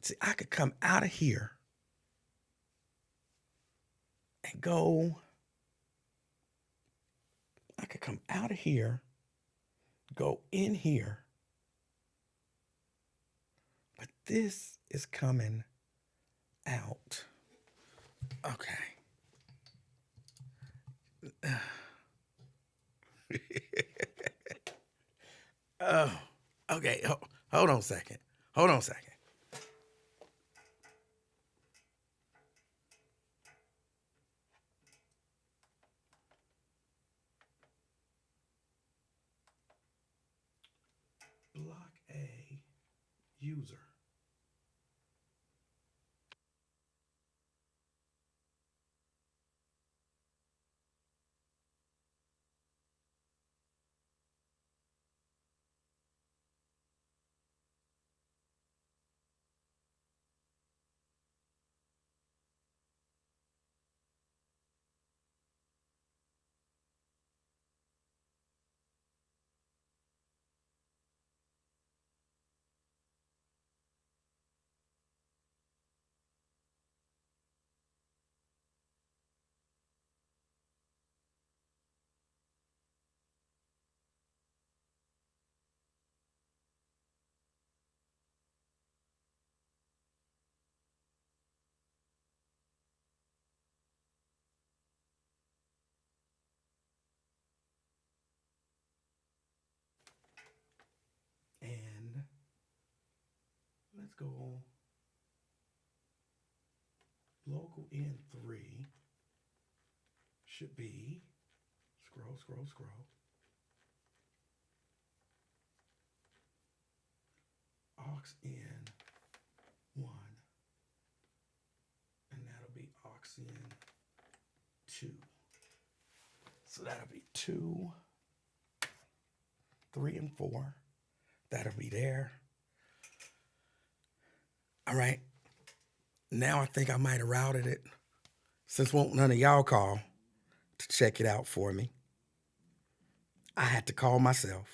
See, I could come out of here and go. I could come out of here, go in here, but this is coming out. Okay. Oh, okay. Hold on a second. Hold on a second. Block a user. And let's go local N3 should be scroll. Aux in1, and that'll be aux in2. So that'll be 2, 3, and 4. That'll be there. All right. Now I think I might have routed it. Since won't none of y'all call to check it out for me, I had to call myself.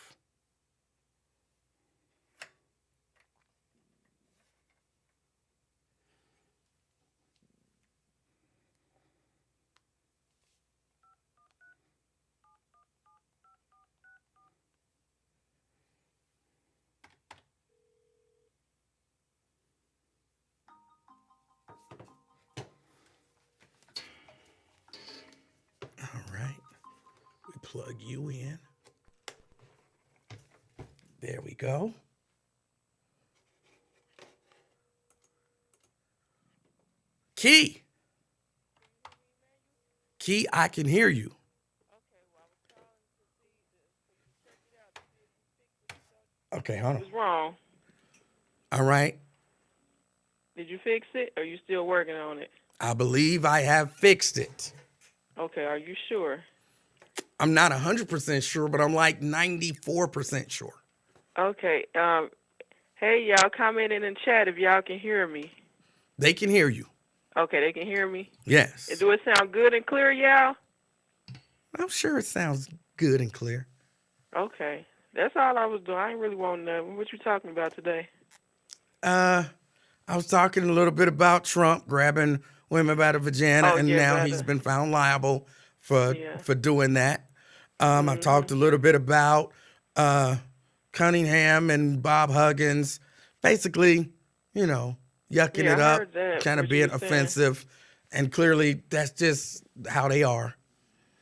All right. We plug you in. There we go. Key, I can hear you. Okay, hold on. What's wrong? All right. Did you fix it, or are you still working on it? I believe I have fixed it. Okay, are you sure? I'm not 100% sure, but I'm like 94% sure. Okay, hey, y'all, comment in the chat if y'all can hear me. They can hear you. Okay, they can hear me? Yes. Do it sound good and clear, y'all? I'm sure it sounds good and clear. Okay, that's all I was doing. I ain't really wanting nothing. What you talking about today? I was talking a little bit about Trump grabbing women by the vagina, and yeah, now by he's the- been found liable for Yeah. doing that. I talked a little bit about Cunningham and Bob Huggins, basically, yucking Yeah, it I up, heard that, kind of what you being was saying. offensive, and clearly that's just how they are.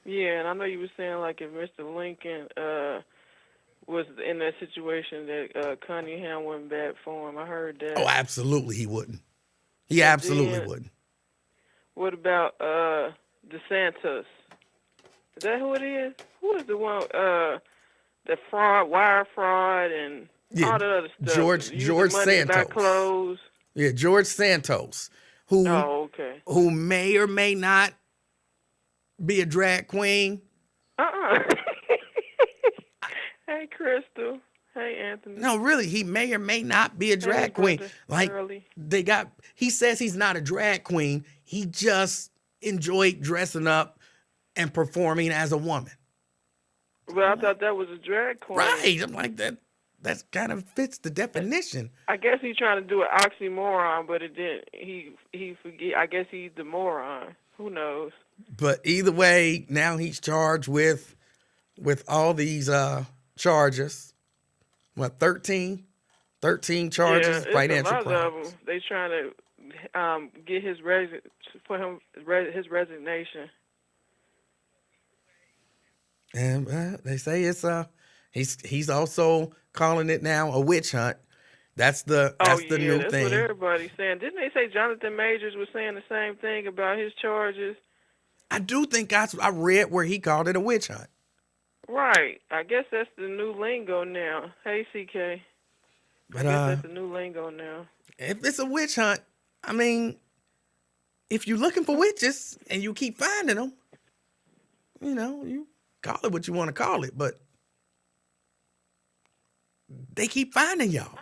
Yeah, and I know you were saying like if Mr. Lincoln was in that situation that Cunningham went back for him. I heard Oh, that. absolutely he wouldn't. He And absolutely then wouldn't. what about DeSantis? Is that who it is? Who is the one the fraud, wire fraud, and Yeah, all that other stuff? George Using money to buy Santos. clothes. Yeah, George Santos, who Oh, okay. who may or may not be a drag queen. Uh-uh. Hey, Crystal. Hey, Anthony. No, really, he may or may not be a Hey, drag queen. brother. Like Early. he says he's not a drag queen. He just enjoyed dressing up and performing as a woman. But I thought that was a drag queen. Right. I'm like that. That kind of fits the definition. I guess he's trying to do an oxymoron, but it didn't. He forget. I guess he's the moron. Who knows? But either way, now he's charged with all these charges. What, 13? 13 charges, Yeah, it's a financial lot of crimes. them. They trying to get his his resignation. And they say it's he's also calling it now a witch hunt. That's the Oh the yeah, new that's thing. what everybody's saying. Didn't they say Jonathan Majors was saying the same thing about his charges? I do think I read where he called it a witch hunt. Right. I guess that's the new lingo now. Hey, CK. But I guess that's the new lingo now. if it's a witch hunt, I mean, if you're looking for witches and you keep finding them, you call it what you want to call it, but they keep finding y'all.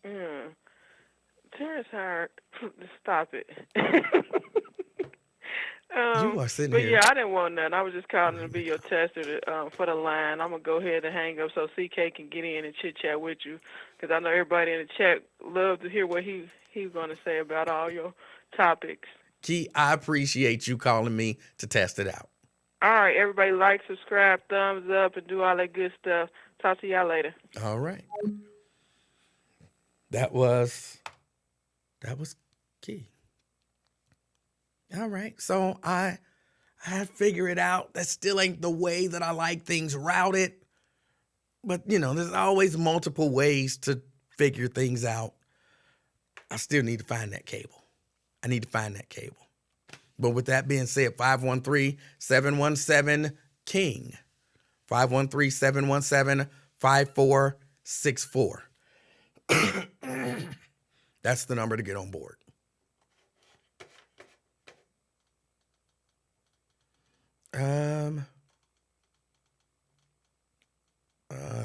Yeah. Terrence Howard, stop it. You are sitting But here. yeah, I didn't want nothing. I was just calling to be your tester for the line. I'm gonna go ahead and hang up so CK can get in and chit chat with you, because I know everybody in the chat loved to hear what he's gonna say about all your topics. Key, I appreciate you calling me to test it out. All right, everybody, like, subscribe, thumbs up, and do all that good stuff. Talk to y'all later. All right. That was Key. All right. So I figure it out. That still ain't the way that I like things routed. But there's always multiple ways to figure things out. I still need to find that cable. I need to find that cable. But with that being said, 513-717-KING. 513-717-5464. That's the number to get on board.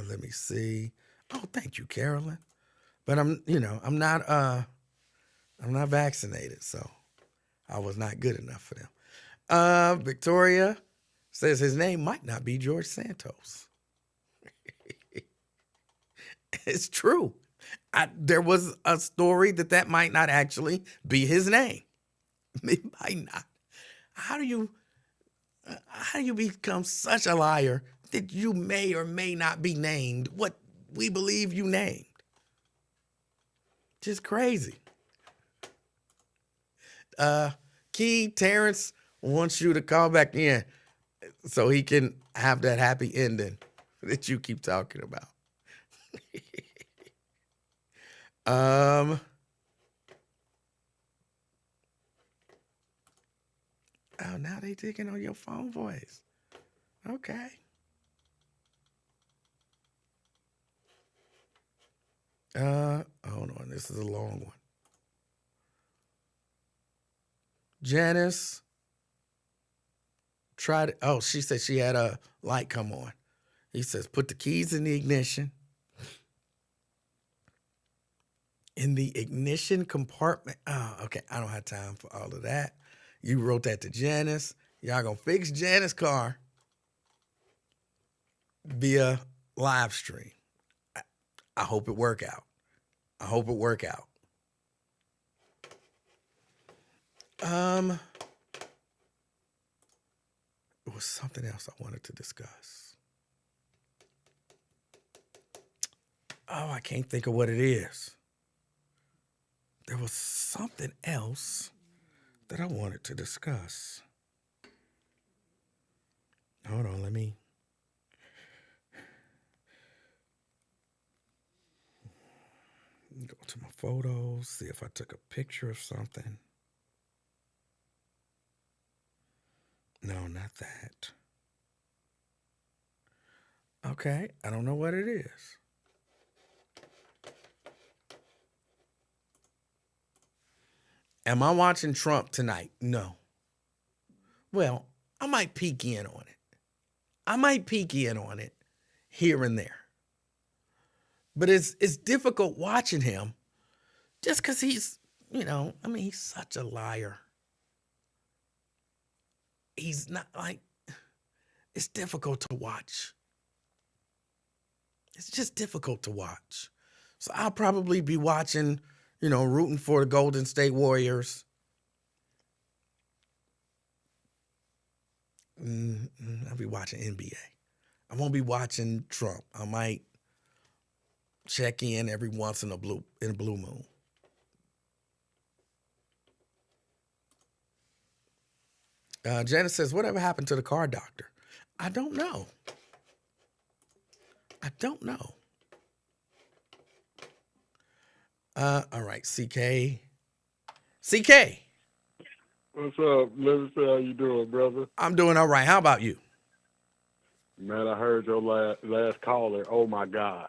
Let me see. Oh, thank you, Carolyn. But I'm not vaccinated, so I was not good enough for them. Victoria says his name might not be George Santos. It's true. There was a story that might not actually be his name. It might not. How do you become such a liar that you may or may not be named what we believe you named? Just crazy. Key, Terrence wants you to call back in so he can have that happy ending that you keep talking about. Oh, now they digging on your phone voice. Okay. Hold on. This is a long one. Janice tried. Oh, she said she had a light come on. He says, put the keys in the ignition. In the ignition compartment. Oh, okay. I don't have time for all of that. You wrote that to Janice. Y'all gonna fix Janice's car via live stream. I hope it work out. I hope it work out. It was something else I wanted to discuss. Oh, I can't think of what it is. There was something else that I wanted to discuss. Hold on, let me go to my photos, see if I took a picture of something. No, not that. Okay, I don't know what it is. Am I watching Trump tonight? No. Well, I might peek in on it. Here and there. But it's difficult watching him just because he's, he's such a liar. He's not like, it's difficult to watch. It's just difficult to watch. So I'll probably be watching, rooting for the Golden State Warriors. I'll be watching NBA. I won't be watching Trump. I might check in every once in a blue moon. Janice says, whatever happened to the car doctor? I don't know. All right, CK. What's up? Let me see how you doing, brother. I'm doing all right. How about you? Man, I heard your last caller. Oh, my God.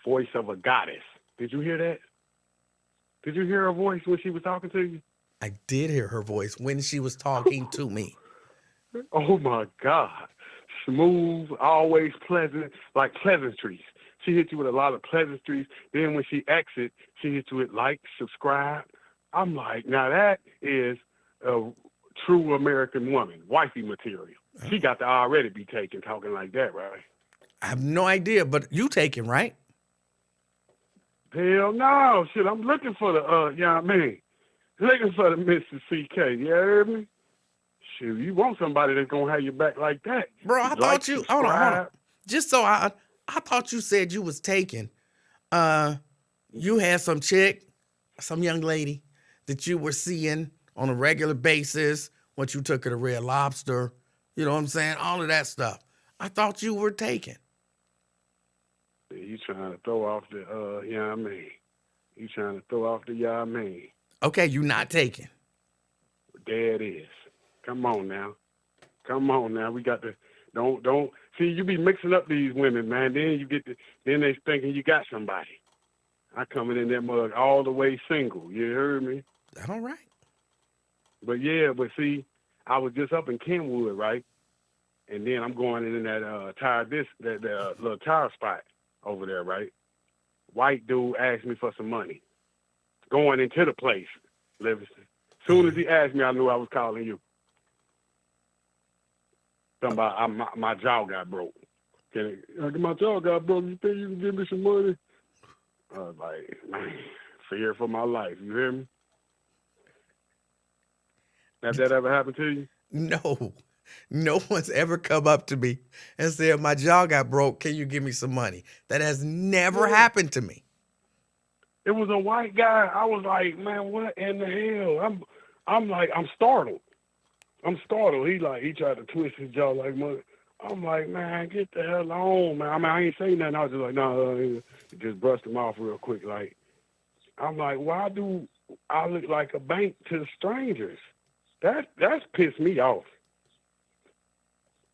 Voice of a goddess. Did you hear that? Did you hear her voice when she was talking to you? I did hear her voice when she was talking to me. Oh, my God. Smooth, always pleasant, like pleasantries. She hit you with a lot of pleasantries. Then when she exits, she hit you with like, subscribe. I'm like, now that is a true American woman, wifey material. She got to already be taken talking like that, right? I have no idea, but you taking, right? Hell no. Shit, I'm looking for the, looking for the Mr. CK. You heard me? Shoot, you want somebody that's going to have your back like that. Bro, I thought you, hold on. Just so I thought you said you was taken. You had some chick, some young lady that you were seeing on a regular basis once you took her to Red Lobster. You know what I'm saying? All of that stuff. I thought you were taken. You trying to throw off the, You trying to throw off the, Okay, you not taken. There it is. Come on now. We got to, don't, see, you be mixing up these women, man. Then they thinking you got somebody. I coming in that mug all the way single. You heard me? That all right. But see, I was just up in Kenwood, right? And then I'm going in that little tire spot over there, right? White dude asked me for some money. Going into the place, Livingston. Soon as he asked me, I knew I was calling you. Something about my jaw got broke. My jaw got broke. You think you can give me some money? I was like, man, fear for my life. You hear me? Has that ever happened to you? No one's ever come up to me and said, my jaw got broke. Can you give me some money? That has never happened to me. It was a white guy. I was like, man, what in the hell? I'm startled. He tried to twist his jaw like mother. I'm like, man, get the hell on, man. I mean, I ain't saying nothing. I was just like, no, just brushed him off real quick. Like, I'm like, why do I look like a bank to strangers? That's pissed me off.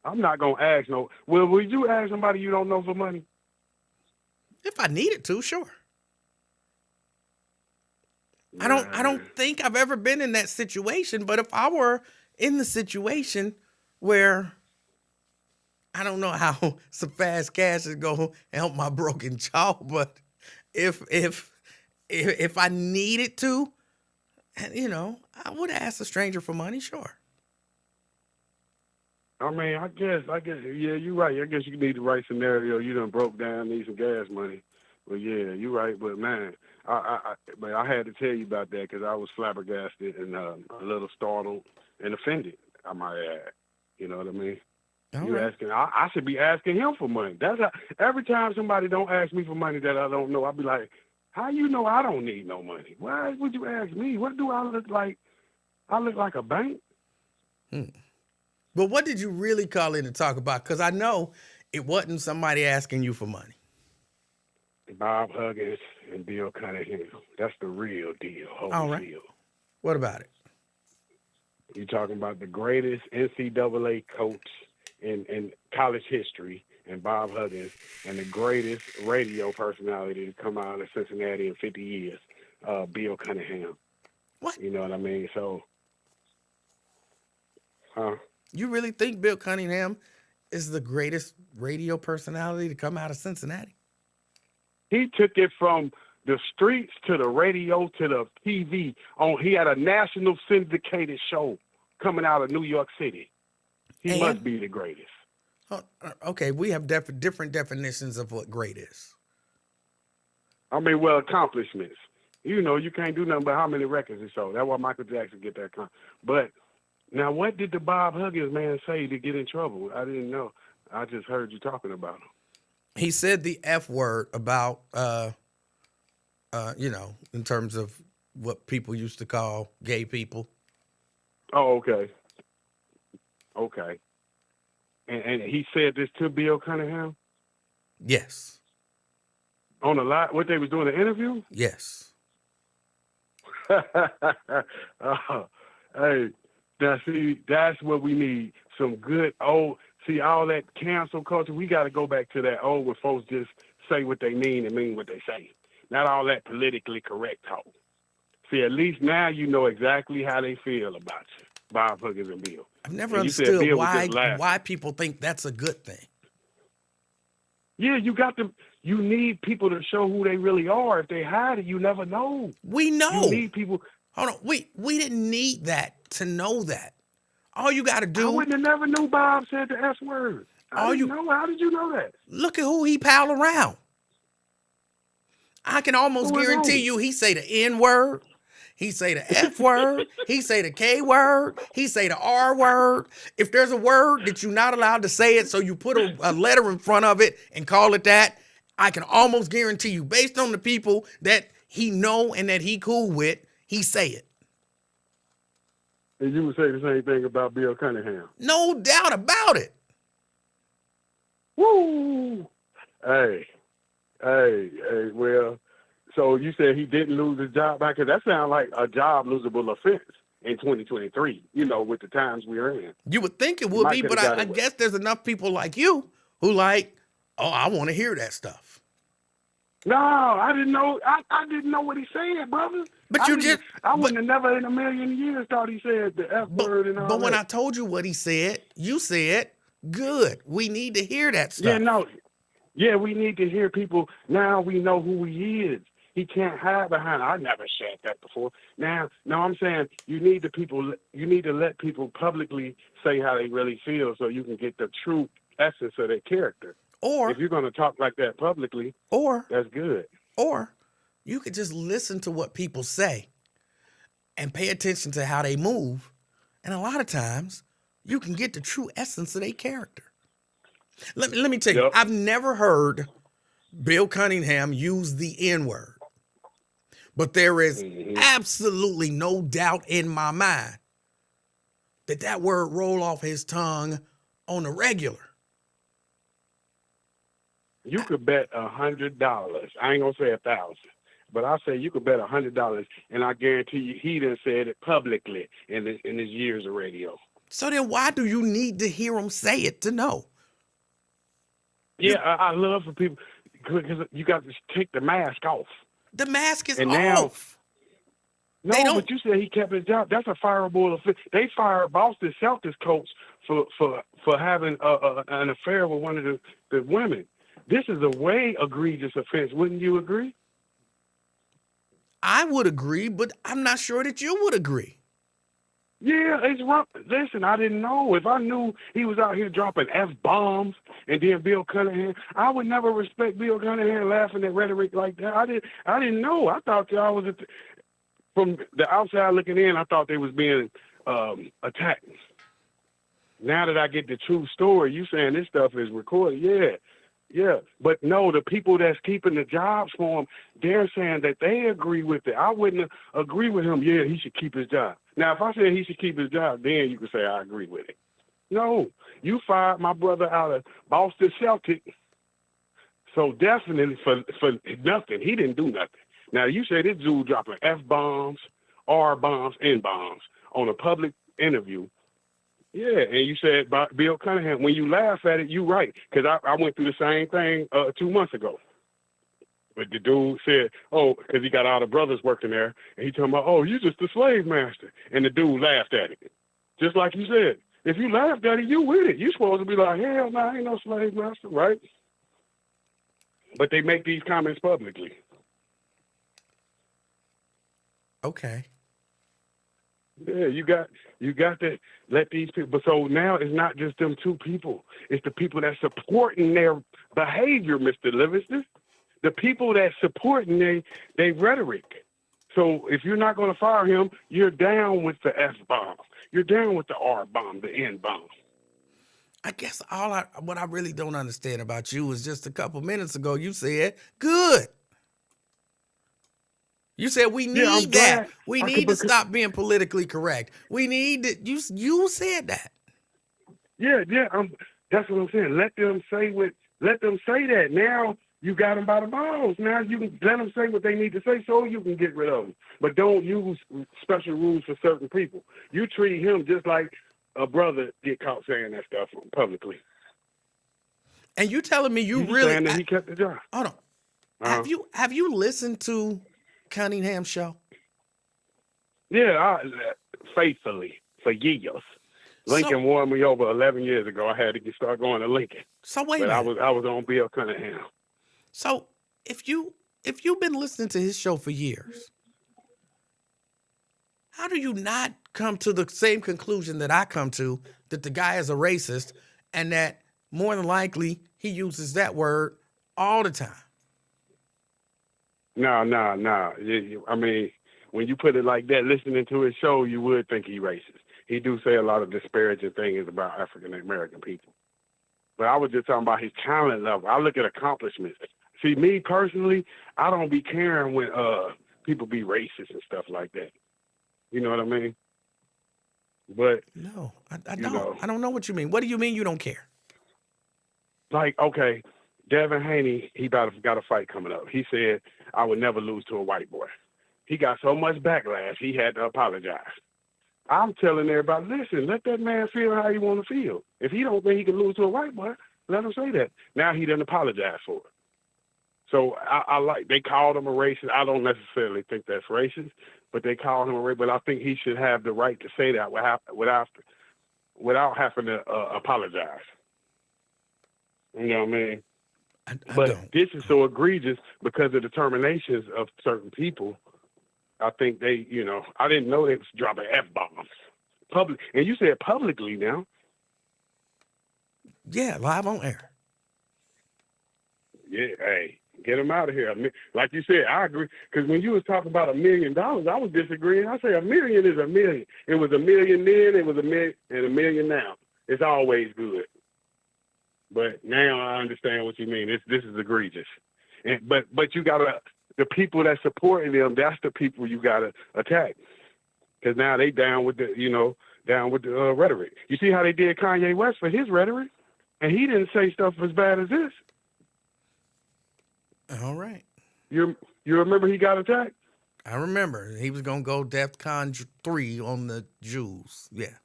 I'm not gonna ask no. Well, would you ask somebody you don't know for money? If I needed to, sure. I don't think I've ever been in that situation, but if I were in the situation where I don't know how some fast cash is going to help my broken jaw, but if I needed to, I would ask a stranger for money, sure. I mean, I guess, yeah, you're right. I guess you need the right scenario. You done broke down, need some gas money. But yeah, you're right. But man, I had to tell you about that because I was flabbergasted and a little startled and offended, I might add. You know what I mean? Asking, I should be asking him for money. That's every time somebody don't ask me for money that I don't know, I'll be like, how you know I don't need no money? Why would you ask me? What do I look like I look like a bank. But what did you really call in to talk about? Because I know it wasn't somebody asking you for money. Bob Huggins and Bill Cunningham. That's the real deal. All right. Holyfield. What about it? You're talking about the greatest NCAA coach in college history, and Bob Huggins, and the greatest radio personality to come out of Cincinnati in 50 years, Bill Cunningham. What? You know what I mean? So, You really think Bill Cunningham is the greatest radio personality to come out of Cincinnati? he took it from the streets to the radio to the TV. He had a national syndicated show coming out of New York City. He And? must be the greatest. Oh, okay, we have different definitions of what great is. I mean, well, accomplishments. You know, you can't do nothing but how many records he sold. That's why Michael Jackson get that. But now, what did the Bob Huggins man say to get in trouble? I didn't know. I just heard you talking about him. He said the F word about, in terms of what people used to call gay people. Oh, okay. Okay. And he said this to Bill Cunningham Yes. on the live, what they was doing, the interview? Yes. Hey, now see, that's what we need. Some good old, see, all that cancel culture, we got to go back to that old where folks just say what they mean and mean what they say. Not all that politically correct talk. See, at least now you know exactly how they feel about you, Bob Huggins and Bill. I've never And you said understood Bill was just laughing. why people think that's a good thing. Yeah, you need people to show who they really are. If they hide it, you never know. We know. You need people. Hold on. We didn't need that to know that. All you got to I do, wouldn't have never knew Bob said the S word. I didn't know. How did you know that? look at who he pal around. I can almost Who is guarantee who? you he say the N word. He say the F word. He say the K word. He say the R word. If there's a word that you're not allowed to say it, so you put a letter in front of it and call it that, I can almost guarantee you, based on the people that he know and that he cool with, he say it. And you would say the same thing about Bill Cunningham. No doubt about it. Woo! Hey, well, so you said he didn't lose his job back? Because that sounds like a job losable offense in 2023, you know, with the times we're in. You would think it would Might be, could've but got I away. guess there's enough people like you who like, oh, I want to hear that stuff. No, I didn't know. I didn't know what he said, brother. But you just, I wouldn't have never in a million years thought he said the F word and all but when that. I told you what he said, you said, good. We need to hear that stuff. Yeah, no. Yeah, we need to hear people. Now we know who he is. He can't hide behind. I never said that before. Now, no, I'm saying you need to let people publicly say how they really feel, so you can get the true essence of their character. Or, If you're going to talk like that publicly, or, that's good. or you could just listen to what people say and pay attention to how they move. And a lot of times you can get the true essence of their character. Let me tell you, Yep. I've never heard Bill Cunningham use the N-word. But there is absolutely no doubt in my mind that that word roll off his tongue on the regular. You could bet $100. I ain't gonna say 1,000, but I say you could bet $100, and I guarantee you he done said it publicly in his years of radio. So then why do you need to hear him say it to know? Yeah, I love for people because you got to take the mask off. The mask is And now- off. No, They don't- but you said he kept his job. That's a fireable offense. They fired Boston Celtics coach for having an affair with one of the women. This is a way egregious offense. Wouldn't you agree? I would agree, but I'm not sure that you would agree. Yeah, it's wrong. Listen, I didn't know. If I knew he was out here dropping F-bombs and then Bill Cunningham, I would never respect Bill Cunningham laughing at rhetoric like that. I didn't know. I thought y'all was from the outside looking in, I thought they was being attacked. Now that I get the true story, you saying this stuff is recorded. Yeah, but no, the people that's keeping the jobs for him, they're saying that they agree with it. I wouldn't agree with him. Yeah, he should keep his job. Now, if I said he should keep his job, then you could say I agree with it. No, you fired my brother out of Boston Celtic, so definitely for nothing. He didn't do nothing. Now, you say this dude dropping F-bombs, R-bombs, N-bombs on a public interview. Yeah, and you said about Bill Cunningham. When you laugh at it, you're right, because I went through the same thing 2 months ago. But the dude said, oh, because he got all the brothers working there, and he talking about, oh, you just a slave master. And the dude laughed at it. Just like you said. If you laughed at it, you with it. You supposed to be like, hell no, I ain't no slave master, right? But they make these comments publicly. Okay. Yeah, you got to let these people. But so now it's not just them two people. It's the people that supporting their behavior, Mr. Livingston. The people that supporting their rhetoric. So if you're not going to fire him, you're down with the F-bomb. You're down with the R-bomb, the N-bomb. I guess what I really don't understand about you is just a couple minutes ago you said good. You said we need I'm that. glad We I need could to stop being politically correct. We need to, you said that. Yeah, that's what I'm saying. Let them say that. Now you got them by the balls. Now you can let them say what they need to say so you can get rid of them. But don't use special rules for certain people. You treat him just like a brother get caught saying that stuff publicly. And you telling me you You really saying that he kept the job. hold on. Have you listened to Cunningham's show? Yeah, faithfully for years. Lincoln won me over 11 years ago. I had to start going to Lincoln. So wait a But minute. I was on Bill Cunningham. So if you've been listening to his show for years, how do you not come to the same conclusion that I come to, that the guy is a racist and that more than likely he uses that word all the time? No. I mean, when you put it like that, listening to his show, you would think he's racist. He do say a lot of disparaging things about African American people. But I was just talking about his talent level. I look at accomplishments. See, me personally, I don't be caring when people be racist and stuff like that. You know what I mean? But No, I don't. know. I don't know what you mean. What do you mean you don't care? like, okay, Devin Haney, he got a fight coming up. He said, I would never lose to a white boy. He got so much backlash, he had to apologize. I'm telling everybody, listen, let that man feel how he want to feel. If he don't think he can lose to a white boy, let him say that. Now he didn't apologize for it. So I like, they called him a racist. I don't necessarily think that's racist, but they called him a racist. But I think he should have the right to say that without having to apologize. You know what I mean? I don't. This is so egregious because of the terminations of certain people. I think they, I didn't know they was dropping F-bombs. Public, and you said publicly now. Yeah, live on air. Yeah, hey, get them out of here. Like you said, I agree. Because when you was talking about $1 million, I was disagreeing. I say $1 million is $1 million. It was $1 million then, it was $1 million, and $1 million now. It's always good. But now I understand what you mean. This is egregious. But you gotta, the people that supporting them, that's the people you gotta attack. Because now they down with the rhetoric. You see how they did Kanye West for his rhetoric, and he didn't say stuff as bad as this. All right. You remember he got attacked? I remember he was gonna go DEFCON 3 on the Jews. Yeah.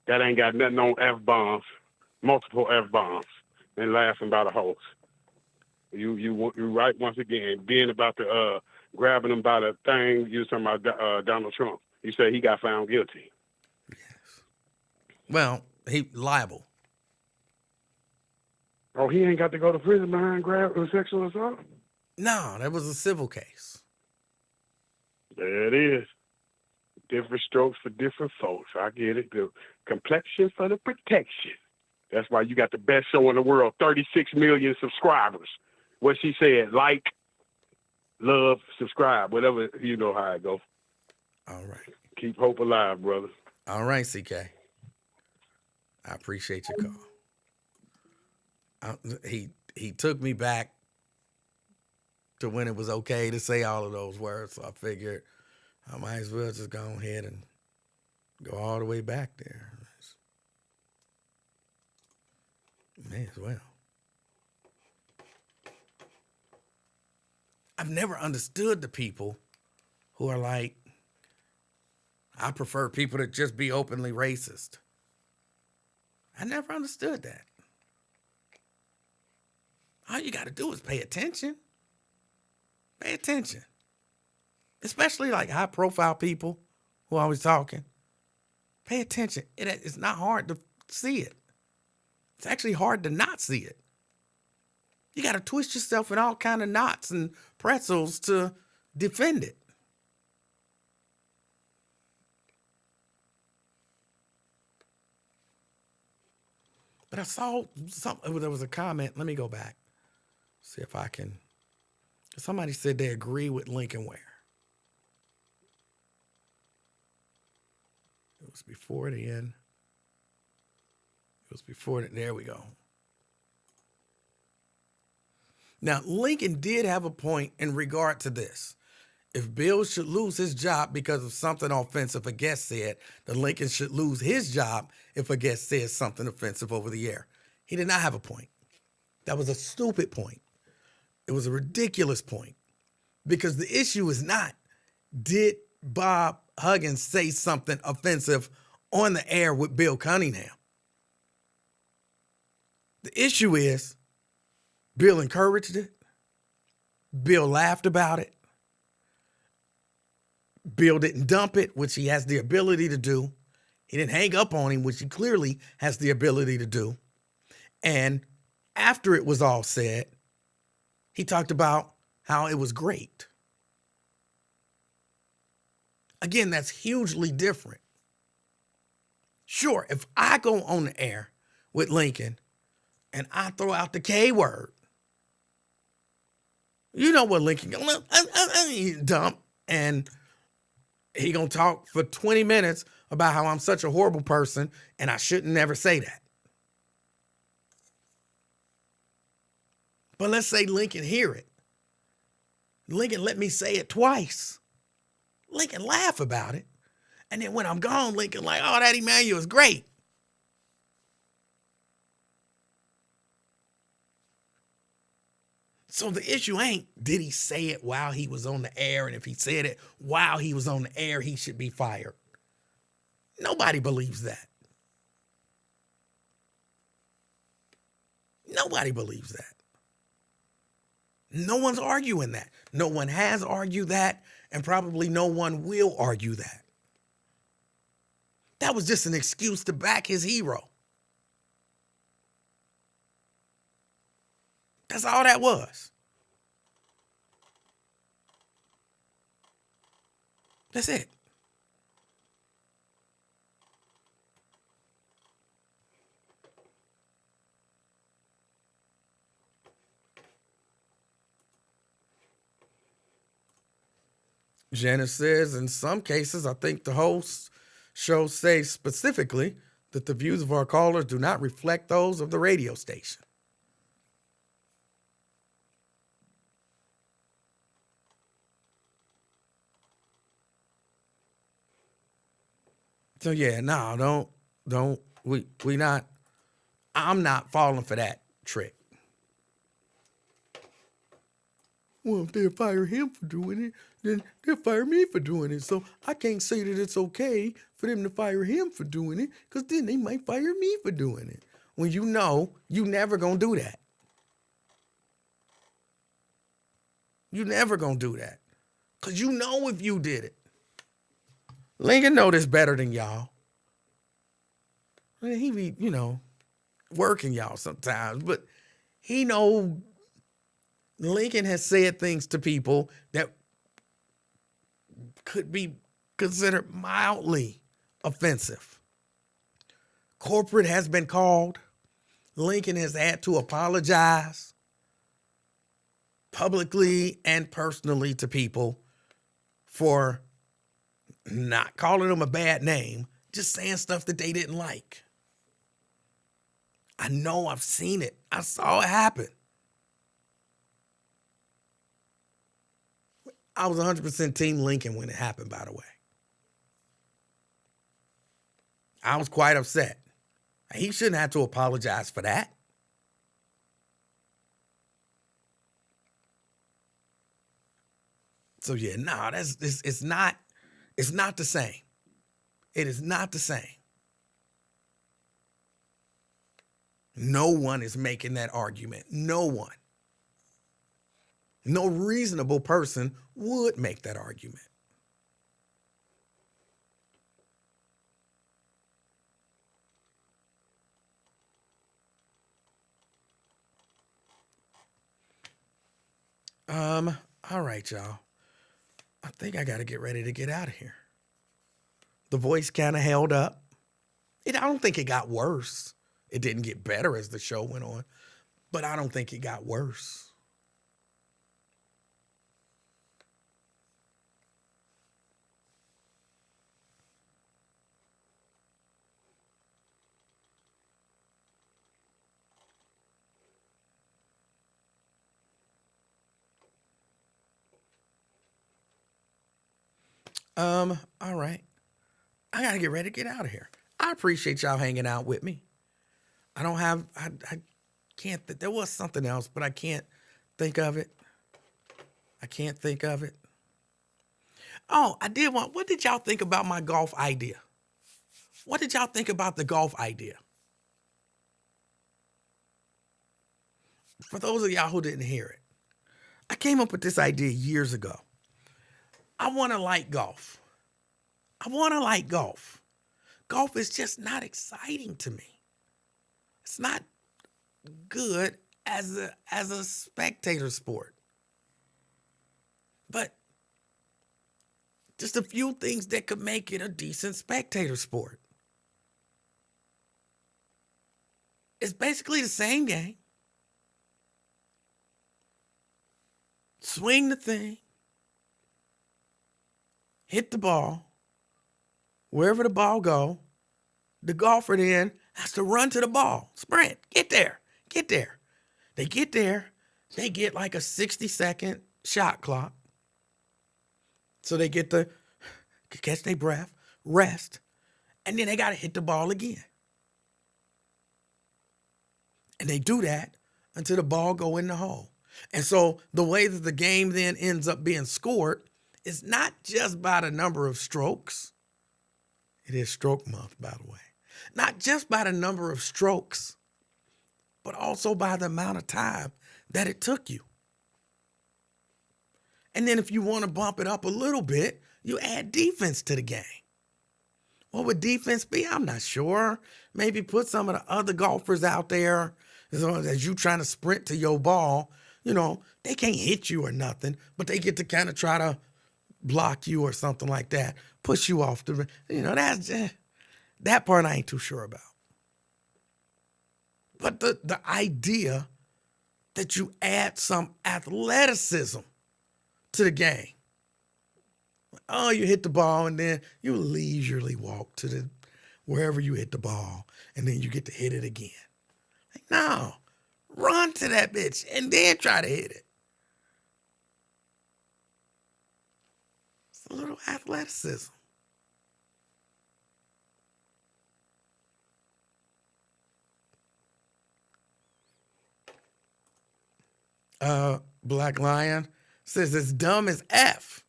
That ain't got nothing on F-bombs, multiple F-bombs, and laughing by the host. You right once again, being about the grabbing him by the thing. You was talking about Donald Trump. You say he got found guilty. Yes. Well, he liable. Oh, he ain't got to go to prison behind sexual assault? No, that was a civil case. There it is. Different strokes for different folks. I get it. The complexion for the protection. That's why you got the best show in the world. 36 million subscribers. What she said, like, love, subscribe, whatever, you know how it go. All right. Keep hope alive, brother. All right, CK. I appreciate your call. he took me back to when it was okay to say all of those words. So I figured I might as well just go ahead and go all the way back there. May as well. I've never understood the people who are like, I prefer people to just be openly racist. I never understood that. All you got to do is pay attention. Pay attention. Especially like high profile people who are always talking. Pay attention. It's not hard to see it. It's actually hard to not see it. You got to twist yourself in all kind of knots and pretzels to defend it. But I saw there was a comment. Let me go back. See if I can. Somebody said they agree with Lincoln Ware. It was before the end. It was before the, there we go. Now, Lincoln did have a point in regard to this. If Bill should lose his job because of something offensive a guest said, then Lincoln should lose his job if a guest says something offensive over the air. He did not have a point. That was a stupid point. It was a ridiculous point. Because the issue is not, did Bob Huggins say something offensive on the air with Bill Cunningham? The issue is, Bill encouraged it. Bill laughed about it. Bill didn't dump it, which he has the ability to do. He didn't hang up on him, which he clearly has the ability to do. And after it was all said, he talked about how it was great. Again, that's hugely different. Sure, if I go on the air with Lincoln and I throw out the K word, you know what Lincoln dump, and he gonna talk for 20 minutes about how I'm such a horrible person and I shouldn't never say that. But let's say Lincoln hear it. Lincoln let me say it twice. Lincoln laugh about it. And then when I'm gone, Lincoln like, oh, that Emanuel is great. So the issue ain't, did he say it while he was on the air? And if he said it while he was on the air, he should be fired. Nobody believes that. Nobody believes that. No one's arguing that. No one has argued that, and probably no one will argue that. That was just an excuse to back his hero. That's all that was. That's it. Janice says, in some cases, I think the host show say specifically that the views of our callers do not reflect those of the radio station. So yeah, no, I'm not falling for that trick. Well, if they'll fire him for doing it, then they'll fire me for doing it. So I can't say that it's okay for them to fire him for doing it, because then they might fire me for doing it. When you know you never gonna do that. You never gonna do that. Because you know if you did it. Lincoln know this better than y'all. He be, working y'all sometimes, but he know Lincoln has said things to people that could be considered mildly offensive. Corporate has been called. Lincoln has had to apologize publicly and personally to people for not calling them a bad name, just saying stuff that they didn't like. I know, I've seen it. I saw it happen. I was 100% Team Lincoln when it happened, by the way. I was quite upset. He shouldn't have to apologize for that. So yeah, it's not the same. It is not the same. No one is making that argument. No one. No reasonable person would make that argument. All right, y'all. I think I got to get ready to get out of here. The voice kind of held up. I don't think it got worse. It didn't get better as the show went on, but I don't think it got worse. All right. I gotta get ready to get out of here. I appreciate y'all hanging out with me. I can't, there was something else, but I can't think of it. Oh, what did y'all think about my golf idea? What did y'all think about the golf idea? For those of y'all who didn't hear it, I came up with this idea years ago. I want to like golf. Golf is just not exciting to me. It's not good as a spectator sport. But just a few things that could make it a decent spectator sport. It's basically the same game. Swing the thing. Hit the ball. Wherever the ball go, the golfer then has to run to the ball. Sprint. Get there. They get there. They get like a 60-second shot clock. So they get to catch their breath, rest, and then they got to hit the ball again. And they do that until the ball go in the hole. And so the way that the game then ends up being scored is not just by the number of strokes. It is stroke month, by the way. Not just by the number of strokes, but also by the amount of time that it took you. And then if you want to bump it up a little bit, you add defense to the game. What would defense be? I'm not sure. Maybe put some of the other golfers out there as you trying to sprint to your ball. They can't hit you or nothing, but they get to kind of try to block you or something like that, push you off that part I ain't too sure about. But the idea that you add some athleticism to the game. Oh, you hit the ball and then you leisurely walk to wherever you hit the ball and then you get to hit it again. No, run to that bitch and then try to hit it. It's a little athleticism. Black Lion says it's dumb as F.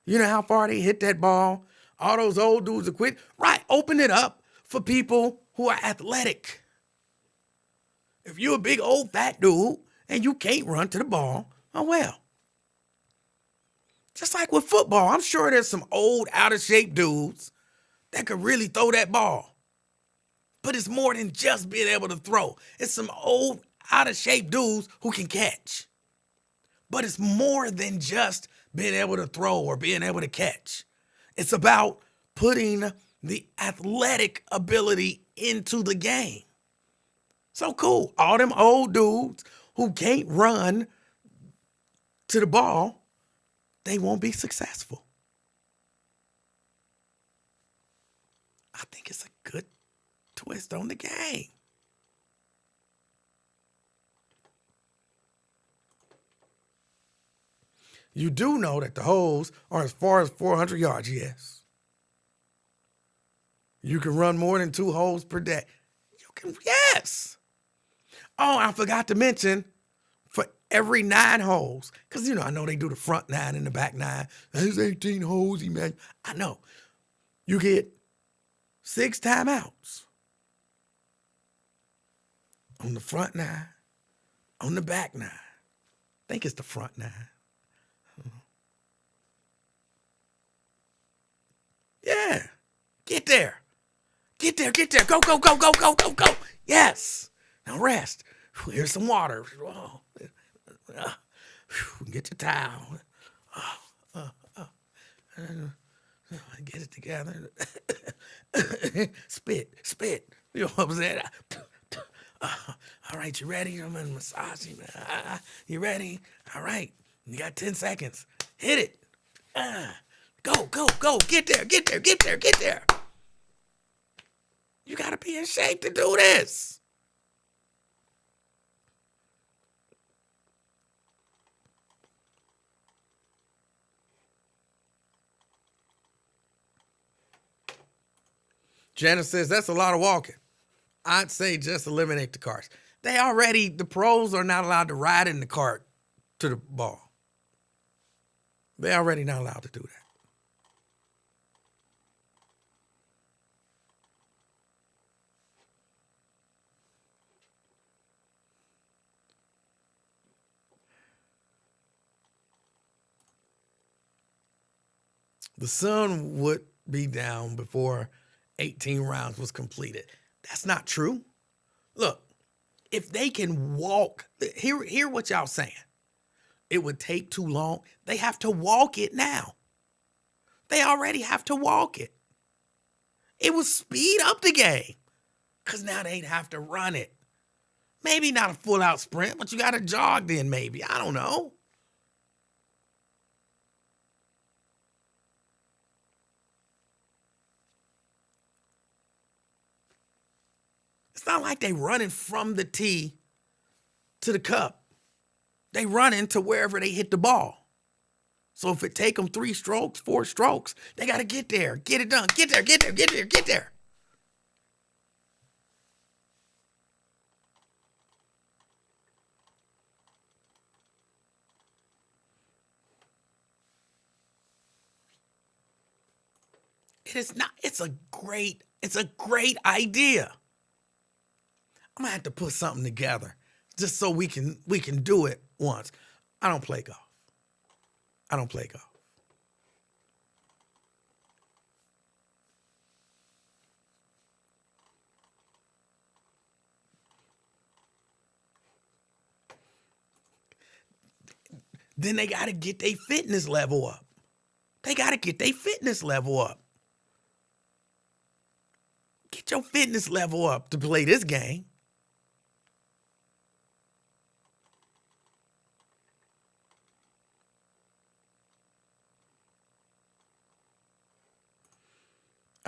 You know how far they hit that ball? All those old dudes are quit. Right, open it up for people who are athletic. If you're a big old fat dude and you can't run to the ball, oh well. Just like with football, I'm sure there's some old out of shape dudes that could really throw that ball. But it's more than just being able to throw. It's some old out of shape dudes who can catch. But it's more than just being able to throw or being able to catch. It's about putting the athletic ability into the game. So cool. All them old dudes who can't run to the ball, they won't be successful. I think it's a good twist on the game. You do know that the holes are as far as 400 yards, yes. You can run more than 2 holes per day. You can, yes. Oh, I forgot to mention, for every 9 holes, because, I know they do the front 9 and the back 9. There's 18 holes, Emmanuel. I know. You get 6 timeouts on the front 9, on the back 9. I think it's the front 9. Yeah. Get there. Get there. Go, go, go, go, go, go, go. Yes. Now rest. Here's some water. Oh. Get your towel. Get it together. Spit. You know what I'm saying? All right, you ready? I'm gonna massage you. You ready? All right. You got 10 seconds. Hit it. Go. Get there. You gotta be in shape to do this. Janice says that's a lot of walking. I'd say just eliminate the carts. The pros are not allowed to ride in the cart to the ball. They're already not allowed to do that. The sun would be down before 18 rounds was completed. That's not true. Look, if they can walk, hear what y'all saying. It would take too long. They have to walk it now. They already have to walk it. It would speed up the game because now they'd have to run it. Maybe not a full-out sprint, but you got to jog then maybe. I don't know. It's not like they running from the tee to the cup. They running to wherever they hit the ball. So if it take them 3 strokes, 4 strokes, they got to get there, get it done, get there. It is not, it's a great idea. I'm gonna have to put something together just so we can do it once. I don't play golf. Then they gotta get their fitness level up. Get your fitness level up to play this game.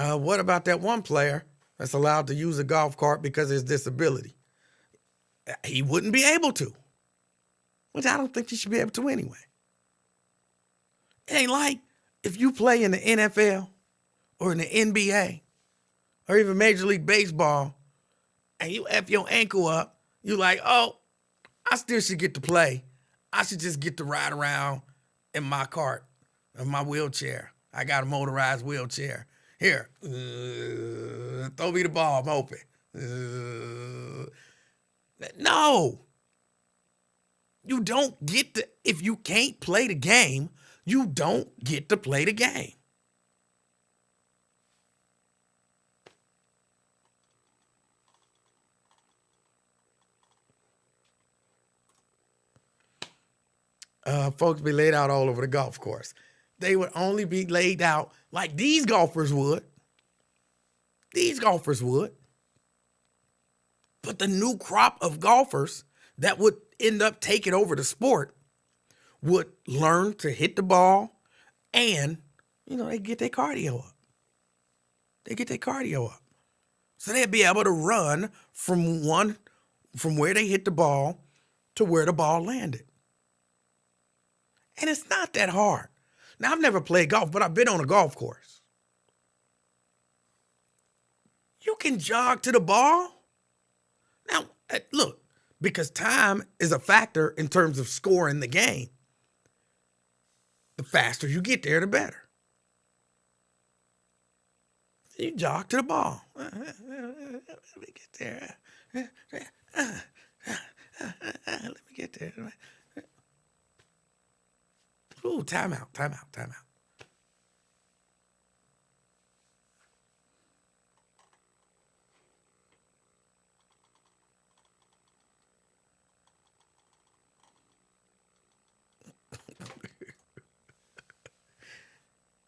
What about that one player that's allowed to use a golf cart because of his disability? He wouldn't be able to, which I don't think he should be able to anyway. It ain't like if you play in the NFL or in the NBA or even Major League Baseball and you F your ankle up, you like, oh, I still should get to play. I should just get to ride around in my cart, in my wheelchair. I got a motorized wheelchair. Here, throw me the ball, I'm open. No. You don't get to, if you can't play the game, you don't get to play the game. Folks be laid out all over the golf course. They would only be laid out like these golfers would. But the new crop of golfers that would end up taking over the sport would learn to hit the ball and, they get their cardio up. So they'd be able to run from where they hit the ball to where the ball landed. And it's not that hard. Now, I've never played golf, but I've been on a golf course. You can jog to the ball. Now, look, because time is a factor in terms of scoring the game. The faster you get there, the better. You jog to the ball. Let me get there. Let me get there. Ooh, timeout.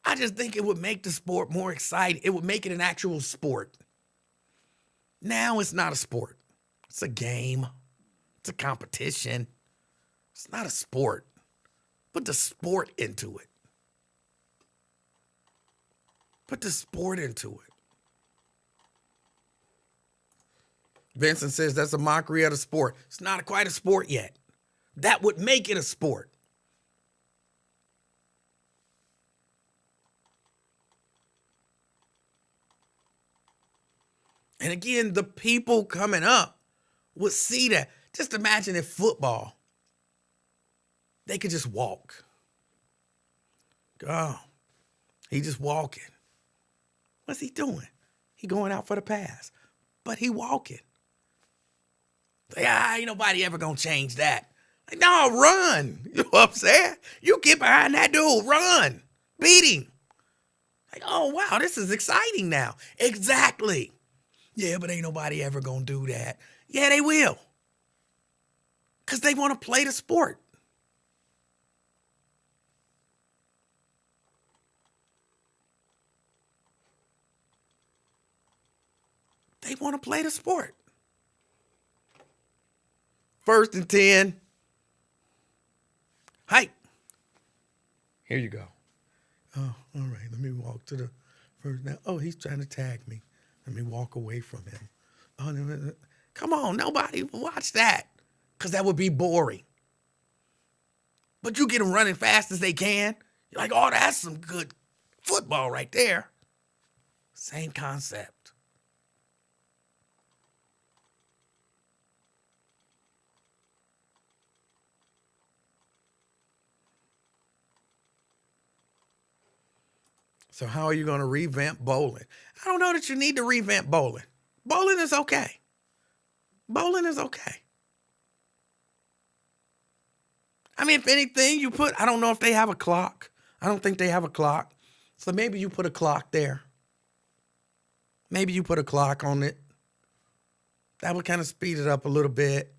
I just think it would make the sport more exciting. It would make it an actual sport. Now it's not a sport. It's a game. It's a competition. It's not a sport. Put the sport into it. Put the sport into it. Vincent says that's a mockery of the sport. It's not quite a sport yet. That would make it a sport. And again, the people coming up would see that. Just imagine if football, they could just walk. Oh, he just walking. What's he doing? He going out for the pass, but he walking. Like, ain't nobody ever gonna change that. Like, no, run. You know what I'm saying? You get behind that dude, run, beat him. Like, oh, wow, this is exciting now. Exactly. Yeah, but ain't nobody ever gonna do that. Yeah, they will. Because they want to play the sport. They want to play the sport. 1st and 10. Hike. Here you go. Oh, all right. Let me walk to the first. Now, oh, he's trying to tag me. Let me walk away from him. Oh, no. Come on, nobody watch that. Because that would be boring. But you get them running fast as they can. You're like, oh, that's some good football right there. Same concept. So how are you going to revamp bowling? I don't know that you need to revamp bowling. Bowling is okay. Bowling is okay. I mean, if anything, you put, I don't know if they have a clock. I don't think they have a clock. So maybe you put a clock there. Maybe you put a clock on it. That would kind of speed it up a little bit.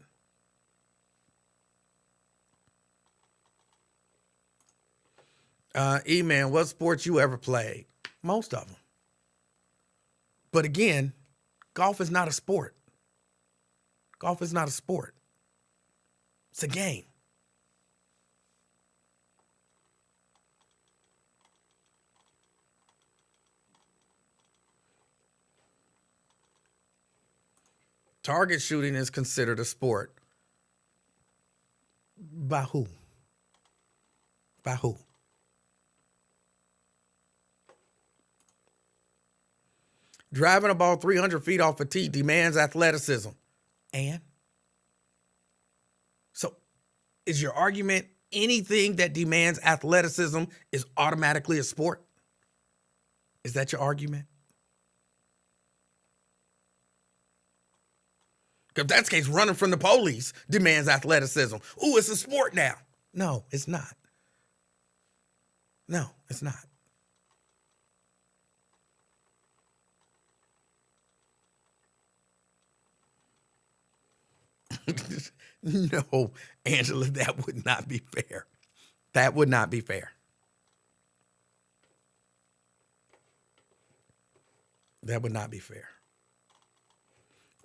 E-Man, what sports you ever played? Most of them. But again, golf is not a sport. Golf is not a sport. It's a game. Target shooting is considered a sport. By who? By who? Driving a ball 300 feet off a tee demands athleticism. And? So, is your argument anything that demands athleticism is automatically a sport? Is that your argument? If that's the case, running from the police demands athleticism. Ooh, it's a sport now. No, it's not. No, it's not. No, Angela, that would not be fair. That would not be fair. That would not be fair.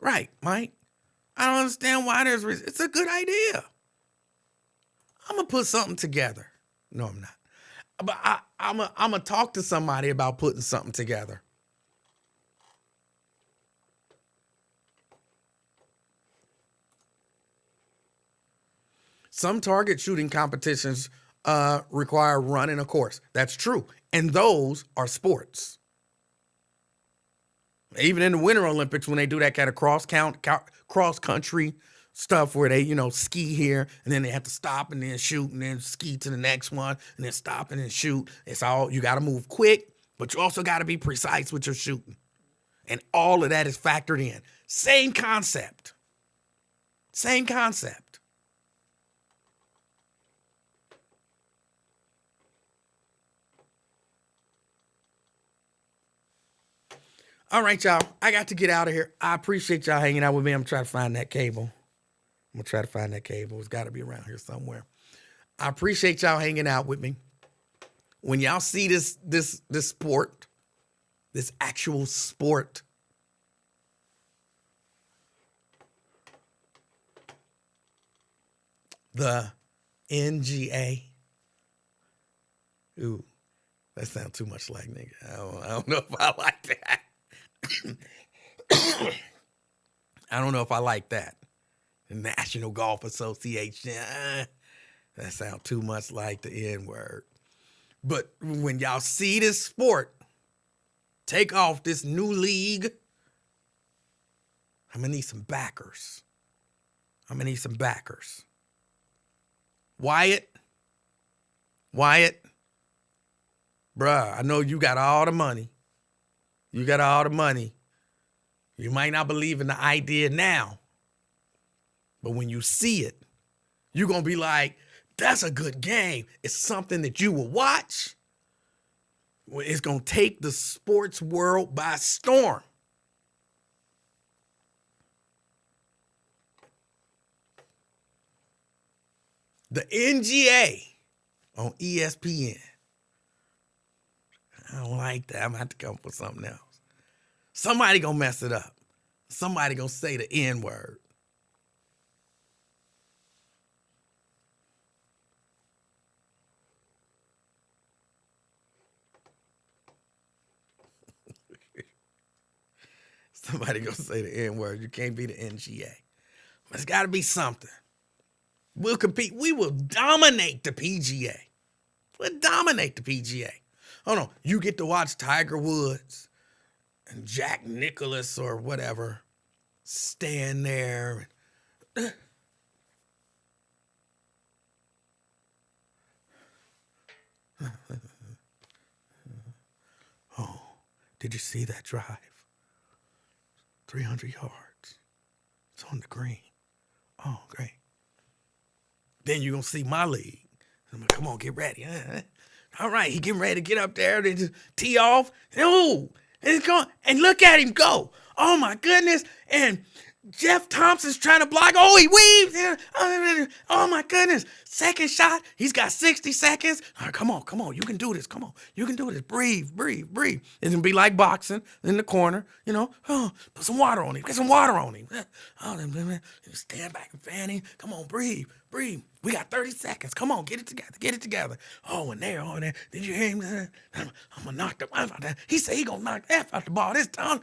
Right, Mike? I don't understand why it's a good idea. I'm going to put something together. No, I'm not. But I'm going to talk to somebody about putting something together. Some target shooting competitions require running a course. That's true. And those are sports. Even in the Winter Olympics, when they do that kind of cross country stuff where they, ski here and then they have to stop and then shoot and then ski to the next one and then stop and then shoot. It's all, you got to move quick, but you also got to be precise with your shooting. And all of that is factored in. Same concept. Same concept. All right, y'all. I got to get out of here. I appreciate y'all hanging out with me. I'm trying to find that cable. It's got to be around here somewhere. I appreciate y'all hanging out with me. When y'all see this sport, this actual sport, the NGA. Ooh, that sounds too much like nigga. I don't know if I like that. I don't know if I like that. The National Golf Association. That sounds too much like the N-word. But when y'all see this sport take off, this new league, I'm going to need some backers. Wyatt, bruh, I know you got all the money. You might not believe in the idea now, but when you see it, you're going to be like, that's a good game. It's something that you will watch. It's going to take the sports world by storm. The NGA on ESPN. I don't like that. I'm going to have to come up with something else. Somebody going to mess it up. Somebody going to say the N-word. Somebody going to say the N-word. You can't be the NGA. It's got to be something. We'll compete. We will dominate the PGA. Hold on. You get to watch Tiger Woods and Jack Nicklaus or whatever stand there. Oh, did you see that drive? 300 yards. It's on the green. Oh, great. Then you're going to see my league. I'm like, come on, get ready. All right, he getting ready to get up there to tee off. Oh, it's going, and look at him go. Oh, my goodness. And Jeff Thompson's trying to block. Oh, he weaves. Oh, my goodness. Second shot. He's got 60 seconds. All right, come on. You can do this. Come on. You can do this. Breathe. It's going to be like boxing in the corner. Oh, put some water on him. Get some water on him. Oh, stand back and fan him. Come on, breathe. We got 30 seconds. Come on, get it together. Oh, and there. Did you hear him? I'm going to knock the F out that. He said he going to knock the F out the ball this time.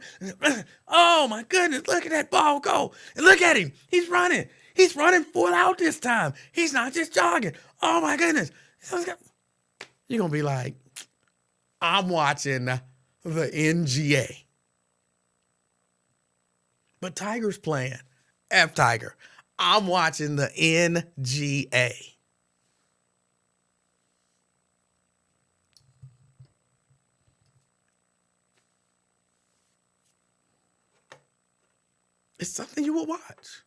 Oh, my goodness. Look at that ball go. And look at him. He's running. He's running full out this time. He's not just jogging. Oh, my goodness. You're going to be like, I'm watching the NGA. But Tiger's playing. F Tiger. I'm watching the NGA. It's something you will watch.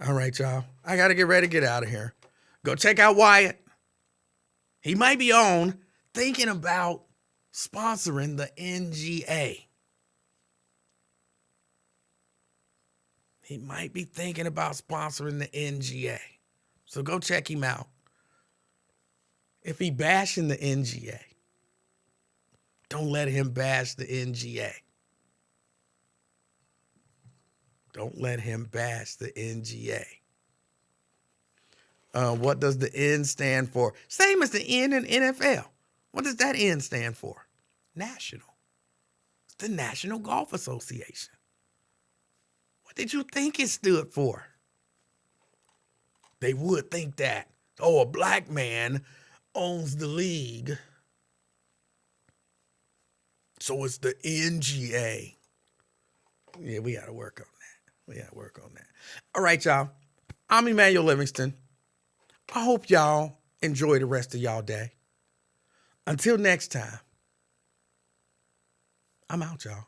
All right, y'all. I got to get ready to get out of here. Go check out Wyatt. He might be on thinking about sponsoring the NGA. He might be thinking about sponsoring the NGA. So go check him out. If he bashing the NGA, don't let him bash the NGA. Don't let him bash the NGA. What does the N stand for? Same as the N in NFL. What does that N stand for? National. It's the National Golf Association. What did you think it stood for? They would think that. Oh, a black man owns the league. So it's the NGA. Yeah, we got to work on that. All right, y'all. I'm Emanuel Livingston. I hope y'all enjoy the rest of y'all day. Until next time, I'm out, y'all.